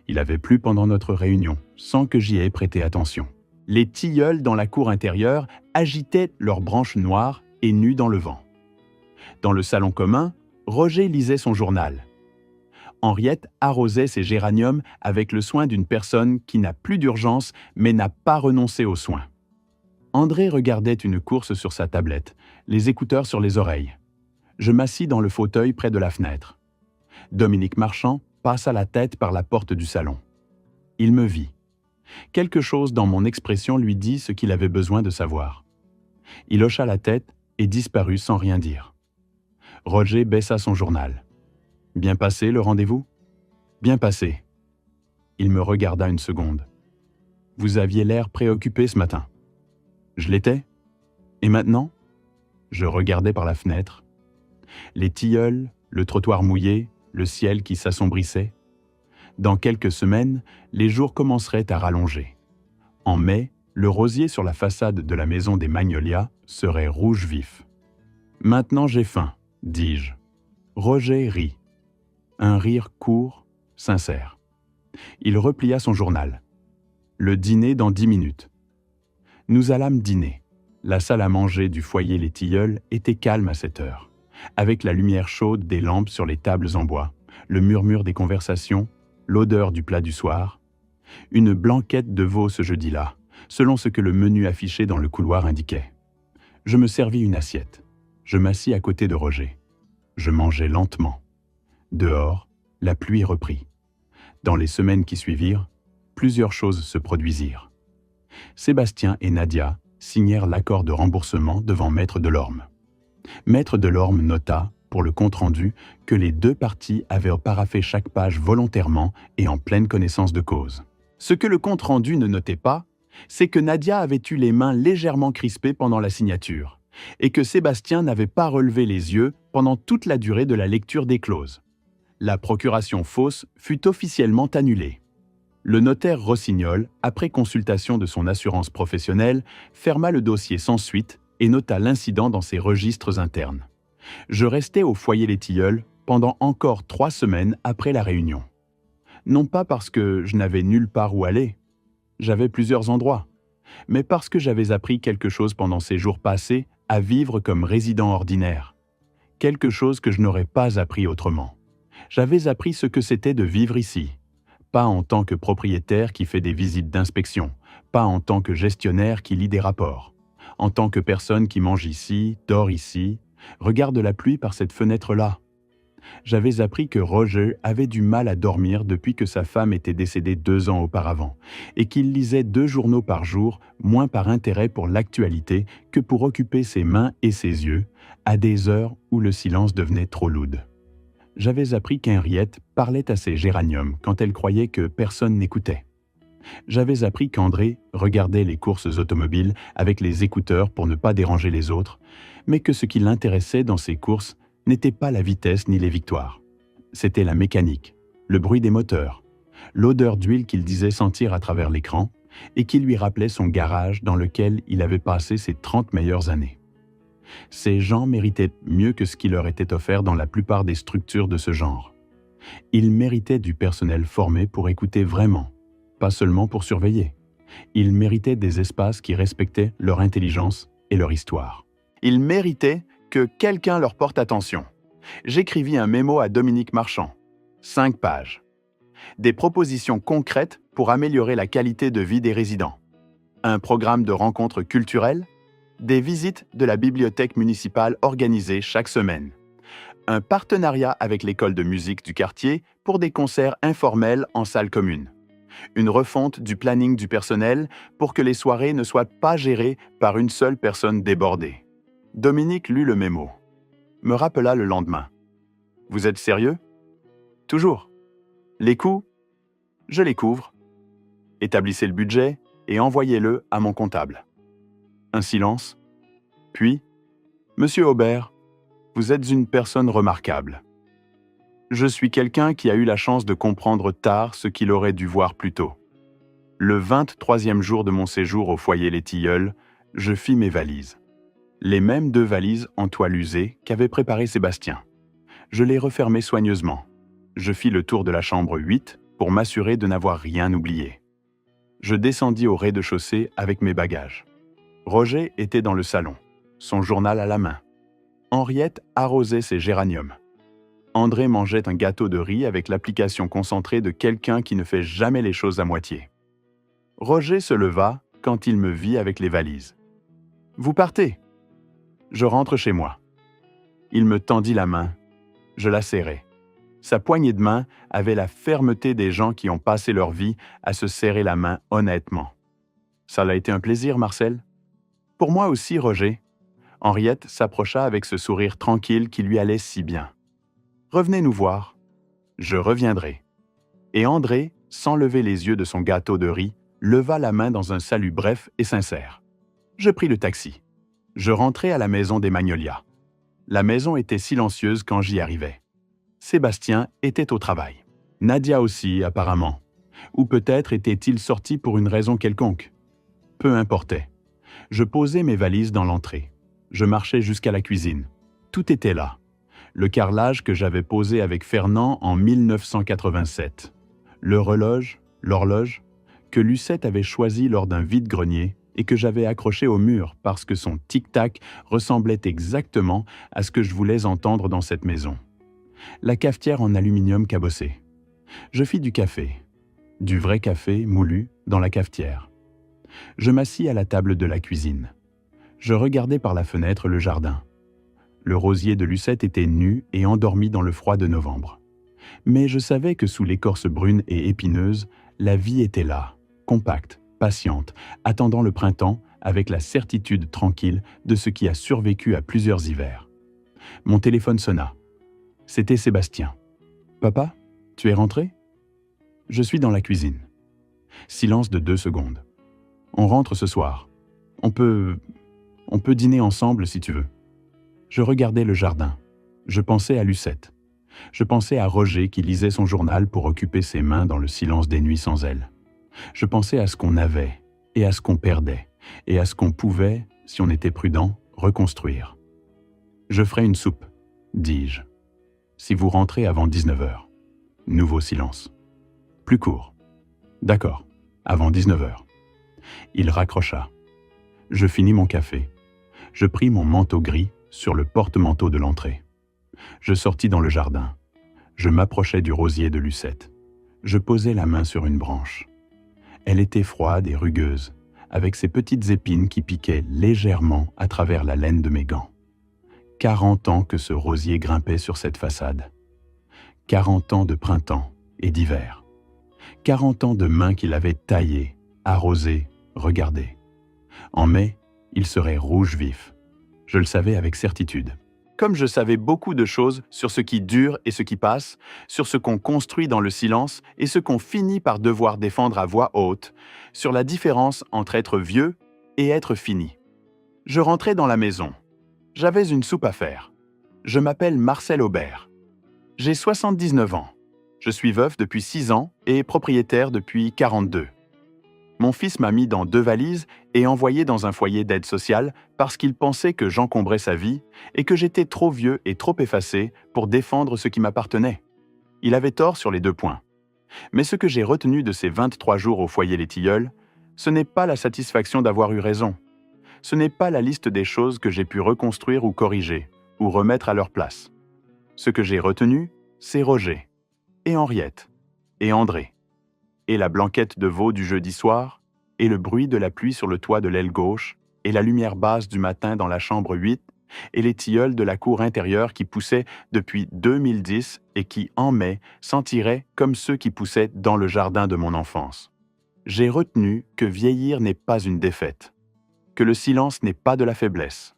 Il avait plu pendant notre réunion, sans que j'y aie prêté attention. Les tilleuls dans la cour intérieure agitaient leurs branches noires et nues dans le vent. Dans le salon commun, Roger lisait son journal. Henriette arrosait ses géraniums avec le soin d'une personne qui n'a plus d'urgence mais n'a pas renoncé aux soins. André regardait une course sur sa tablette, les écouteurs sur les oreilles. Je m'assis dans le fauteuil près de la fenêtre. Dominique Marchand passa la tête par la porte du salon. Il me vit. Quelque chose dans mon expression lui dit ce qu'il avait besoin de savoir. Il hocha la tête et disparut sans rien dire. Roger baissa son journal. « Bien passé le rendez-vous ? » ?»« Bien passé. » Il me regarda une seconde. « Vous aviez l'air préoccupé ce matin. » »« Je l'étais. Et maintenant ?» Je regardais par la fenêtre. Les tilleuls, le trottoir mouillé, le ciel qui s'assombrissait. Dans quelques semaines, les jours commenceraient à rallonger. En mai, le rosier sur la façade de la maison des Magnolias serait rouge vif. « Maintenant j'ai faim, dis-je. » Roger rit. Un rire court, sincère. Il replia son journal. Le dîner dans 10 minutes. Nous allâmes dîner. La salle à manger du foyer Les Tilleuls était calme à cette heure, avec la lumière chaude des lampes sur les tables en bois, le murmure des conversations, l'odeur du plat du soir. Une blanquette de veau ce jeudi-là, selon ce que le menu affiché dans le couloir indiquait. Je me servis une assiette. Je m'assis à côté de Roger. Je mangeais lentement. Dehors, la pluie reprit. Dans les semaines qui suivirent, plusieurs choses se produisirent. Sébastien et Nadia signèrent l'accord de remboursement devant Maître Delorme. Maître Delorme nota, pour le compte-rendu, que les deux parties avaient paraphé chaque page volontairement et en pleine connaissance de cause. Ce que le compte-rendu ne notait pas, c'est que Nadia avait eu les mains légèrement crispées pendant la signature et que Sébastien n'avait pas relevé les yeux pendant toute la durée de la lecture des clauses. La procuration fausse fut officiellement annulée. Le notaire Rossignol, après consultation de son assurance professionnelle, ferma le dossier sans suite et nota l'incident dans ses registres internes. Je restai au foyer Les Tilleuls pendant encore 3 semaines après la réunion. Non pas parce que je n'avais nulle part où aller, j'avais plusieurs endroits, mais parce que j'avais appris quelque chose pendant ces jours passés à vivre comme résident ordinaire. Quelque chose que je n'aurais pas appris autrement. J'avais appris ce que c'était de vivre ici. Pas en tant que propriétaire qui fait des visites d'inspection, pas en tant que gestionnaire qui lit des rapports, en tant que personne qui mange ici, dort ici, regarde la pluie par cette fenêtre-là. J'avais appris que Roger avait du mal à dormir depuis que sa femme était décédée 2 ans auparavant et qu'il lisait 2 journaux par jour, moins par intérêt pour l'actualité que pour occuper ses mains et ses yeux, à des heures où le silence devenait trop lourd. J'avais appris qu'Henriette parlait à ses géraniums quand elle croyait que personne n'écoutait. J'avais appris qu'André regardait les courses automobiles avec les écouteurs pour ne pas déranger les autres, mais que ce qui l'intéressait dans ces courses n'était pas la vitesse ni les victoires. C'était la mécanique, le bruit des moteurs, l'odeur d'huile qu'il disait sentir à travers l'écran et qui lui rappelait son garage dans lequel il avait passé ses 30 meilleures années. Ces gens méritaient mieux que ce qui leur était offert dans la plupart des structures de ce genre. Ils méritaient du personnel formé pour écouter vraiment, pas seulement pour surveiller. Ils méritaient des espaces qui respectaient leur intelligence et leur histoire. Ils méritaient que quelqu'un leur porte attention. J'écrivis un mémo à Dominique Marchand. 5 pages. Des propositions concrètes pour améliorer la qualité de vie des résidents. Un programme de rencontres culturelles. Des visites de la bibliothèque municipale organisées chaque semaine. Un partenariat avec l'école de musique du quartier pour des concerts informels en salle commune. Une refonte du planning du personnel pour que les soirées ne soient pas gérées par une seule personne débordée. Dominique lut le mémo. Me rappela le lendemain. « Vous êtes sérieux ? » ?»« Toujours. »« Les coûts ? » ?»« Je les couvre. » »« Établissez le budget et envoyez-le à mon comptable. » Un silence. Puis, « Monsieur Aubert, vous êtes une personne remarquable. Je suis quelqu'un qui a eu la chance de comprendre tard ce qu'il aurait dû voir plus tôt. Le 23e jour de mon séjour au foyer Les Tilleuls, je fis mes valises. Les mêmes 2 valises en toile usée qu'avait préparé Sébastien. Je les refermai soigneusement. Je fis le tour de la chambre 8 pour m'assurer de n'avoir rien oublié. Je descendis au rez-de-chaussée avec mes bagages. Roger était dans le salon, son journal à la main. Henriette arrosait ses géraniums. André mangeait un gâteau de riz avec l'application concentrée de quelqu'un qui ne fait jamais les choses à moitié. Roger se leva quand il me vit avec les valises. « Vous partez ?» ?»« Je rentre chez moi. » Il me tendit la main. Je la serrai. Sa poignée de main avait la fermeté des gens qui ont passé leur vie à se serrer la main honnêtement. « Ça l'a été un plaisir, Marcel. » « Pour moi aussi, Roger. » Henriette s'approcha avec ce sourire tranquille qui lui allait si bien. « Revenez nous voir. »« Je reviendrai. » Et André, sans lever les yeux de son gâteau de riz, leva la main dans un salut bref et sincère. Je pris le taxi. Je rentrai à la maison des Magnolias. La maison était silencieuse quand j'y arrivais. Sébastien était au travail. Nadia aussi, apparemment. Ou peut-être était-il sorti pour une raison quelconque. Peu importait. Je posai mes valises dans l'entrée. Je marchai jusqu'à la cuisine. Tout était là. Le carrelage que j'avais posé avec Fernand en 1987. L'horloge, que Lucette avait choisi lors d'un vide-grenier et que j'avais accroché au mur parce que son tic-tac ressemblait exactement à ce que je voulais entendre dans cette maison. La cafetière en aluminium cabossé. Je fis du café. Du vrai café moulu dans la cafetière. Je m'assis à la table de la cuisine. Je regardais par la fenêtre le jardin. Le rosier de Lucette était nu et endormi dans le froid de novembre. Mais je savais que sous l'écorce brune et épineuse, la vie était là, compacte, patiente, attendant le printemps avec la certitude tranquille de ce qui a survécu à plusieurs hivers. Mon téléphone sonna. C'était Sébastien. « Papa, tu es rentré ?» Je suis dans la cuisine. Silence de 2 secondes. « On rentre ce soir. On peut dîner ensemble si tu veux. » Je regardais le jardin. Je pensais à Lucette. Je pensais à Roger qui lisait son journal pour occuper ses mains dans le silence des nuits sans elle. Je pensais à ce qu'on avait et à ce qu'on perdait et à ce qu'on pouvait, si on était prudent, reconstruire. « Je ferai une soupe, dis-je. Si vous rentrez avant 19h. » Nouveau silence. Plus court. « D'accord, avant 19h. » Il raccrocha. Je finis mon café. Je pris mon manteau gris sur le porte-manteau de l'entrée. Je sortis dans le jardin. Je m'approchai du rosier de Lucette. Je posai la main sur une branche. Elle était froide et rugueuse, avec ses petites épines qui piquaient légèrement à travers la laine de mes gants. 40 ans que ce rosier grimpait sur cette façade. 40 ans de printemps et d'hiver. 40 ans de mains qu'il avait taillées, arrosées, regardées. En mai, il serait rouge vif. Je le savais avec certitude. Comme je savais beaucoup de choses sur ce qui dure et ce qui passe, sur ce qu'on construit dans le silence et ce qu'on finit par devoir défendre à voix haute, sur la différence entre être vieux et être fini. Je rentrais dans la maison. J'avais une soupe à faire. Je m'appelle Marcel Aubert. J'ai 79 ans. Je suis veuf depuis 6 ans et propriétaire depuis 42. Mon fils m'a mis dans 2 valises et envoyé dans un foyer d'aide sociale parce qu'il pensait que j'encombrais sa vie et que j'étais trop vieux et trop effacé pour défendre ce qui m'appartenait. Il avait tort sur les 2 points. Mais ce que j'ai retenu de ces 23 jours au foyer Les Tilleuls, ce n'est pas la satisfaction d'avoir eu raison. Ce n'est pas la liste des choses que j'ai pu reconstruire ou corriger, ou remettre à leur place. Ce que j'ai retenu, c'est Roger, et Henriette, et André, et la blanquette de veau du jeudi soir, et le bruit de la pluie sur le toit de l'aile gauche, et la lumière basse du matin dans la chambre 8, et les tilleuls de la cour intérieure qui poussaient depuis 2010 et qui, en mai, sentiraient comme ceux qui poussaient dans le jardin de mon enfance. J'ai retenu que vieillir n'est pas une défaite, que le silence n'est pas de la faiblesse,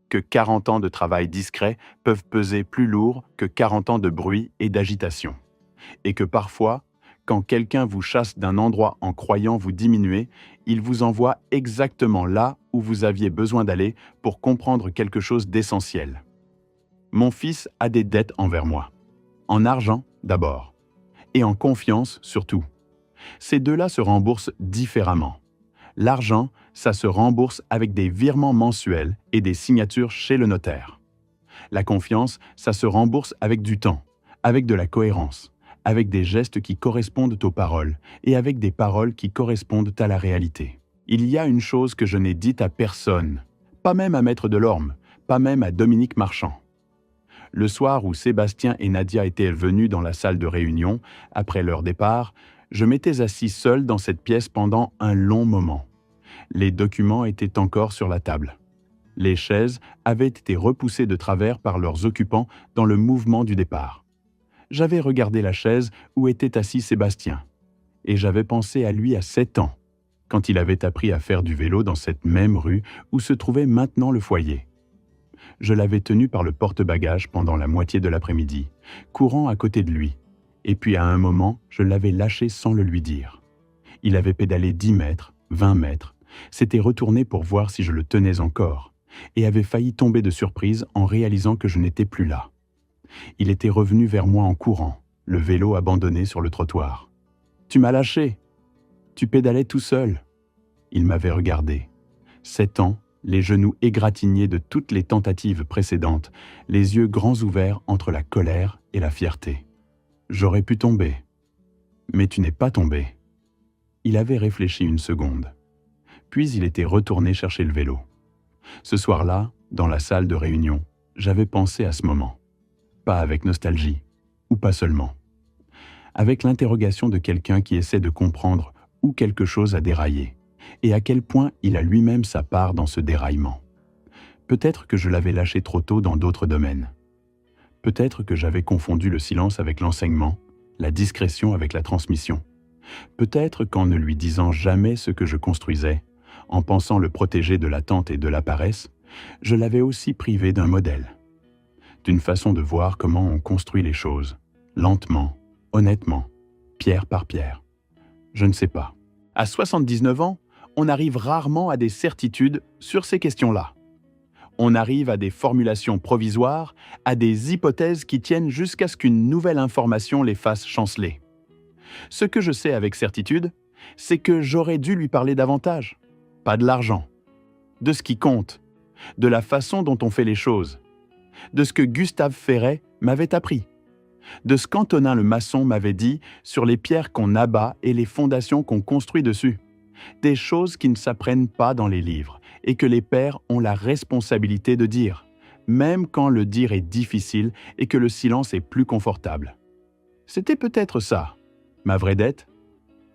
que 40 ans de travail discret peuvent peser plus lourd que 40 ans de bruit et d'agitation, et que parfois, quand quelqu'un vous chasse d'un endroit en croyant vous diminuer, il vous envoie exactement là où vous aviez besoin d'aller pour comprendre quelque chose d'essentiel. Mon fils a des dettes envers moi. En argent, d'abord. Et en confiance, surtout. Ces 2-là se remboursent différemment. L'argent, ça se rembourse avec des virements mensuels et des signatures chez le notaire. La confiance, ça se rembourse avec du temps, avec de la cohérence, avec des gestes qui correspondent aux paroles et avec des paroles qui correspondent à la réalité. Il y a une chose que je n'ai dite à personne, pas même à Maître Delorme, pas même à Dominique Marchand. Le soir où Sébastien et Nadia étaient venus dans la salle de réunion, après leur départ, je m'étais assis seul dans cette pièce pendant un long moment. Les documents étaient encore sur la table. Les chaises avaient été repoussées de travers par leurs occupants dans le mouvement du départ. J'avais regardé la chaise où était assis Sébastien, et j'avais pensé à lui à 7 ans, quand il avait appris à faire du vélo dans cette même rue où se trouvait maintenant le foyer. Je l'avais tenu par le porte-bagages pendant la moitié de l'après-midi, courant à côté de lui, et puis à un moment, je l'avais lâché sans le lui dire. Il avait pédalé 10 mètres, 20 mètres, s'était retourné pour voir si je le tenais encore, et avait failli tomber de surprise en réalisant que je n'étais plus là. Il était revenu vers moi en courant, le vélo abandonné sur le trottoir. « Tu m'as lâché. Tu pédalais tout seul. » Il m'avait regardé. 7 ans, les genoux égratignés de toutes les tentatives précédentes, les yeux grands ouverts entre la colère et la fierté. « J'aurais pu tomber. Mais tu n'es pas tombé. » Il avait réfléchi une seconde. Puis il était retourné chercher le vélo. Ce soir-là, dans la salle de réunion, j'avais pensé à ce moment. Pas avec nostalgie, ou pas seulement. Avec l'interrogation de quelqu'un qui essaie de comprendre où quelque chose a déraillé, et à quel point il a lui-même sa part dans ce déraillement. Peut-être que je l'avais lâché trop tôt dans d'autres domaines. Peut-être que j'avais confondu le silence avec l'enseignement, la discrétion avec la transmission. Peut-être qu'en ne lui disant jamais ce que je construisais, en pensant le protéger de l'attente et de la paresse, je l'avais aussi privé d'un modèle, d'une façon de voir comment on construit les choses, lentement, honnêtement, pierre par pierre. Je ne sais pas. À 79 ans, on arrive rarement à des certitudes sur ces questions-là. On arrive à des formulations provisoires, à des hypothèses qui tiennent jusqu'à ce qu'une nouvelle information les fasse chanceler. Ce que je sais avec certitude, c'est que j'aurais dû lui parler davantage. Pas de l'argent, de ce qui compte, de la façon dont on fait les choses, de ce que Gustave Ferret m'avait appris, de ce qu'Antonin le maçon m'avait dit sur les pierres qu'on abat et les fondations qu'on construit dessus, des choses qui ne s'apprennent pas dans les livres et que les pères ont la responsabilité de dire, même quand le dire est difficile et que le silence est plus confortable. C'était peut-être ça, ma vraie dette.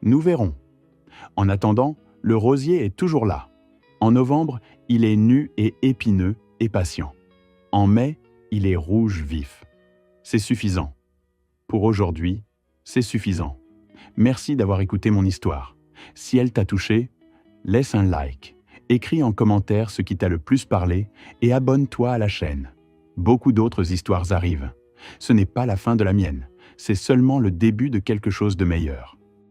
Nous verrons. En attendant, le rosier est toujours là. En novembre, il est nu et épineux et patient. En mai, il est rouge vif. C'est suffisant. Pour aujourd'hui, c'est suffisant. Merci d'avoir écouté mon histoire. Si elle t'a touché, laisse un like, écris en commentaire ce qui t'a le plus parlé et abonne-toi à la chaîne. Beaucoup d'autres histoires arrivent. Ce n'est pas la fin de la mienne, c'est seulement le début de quelque chose de meilleur.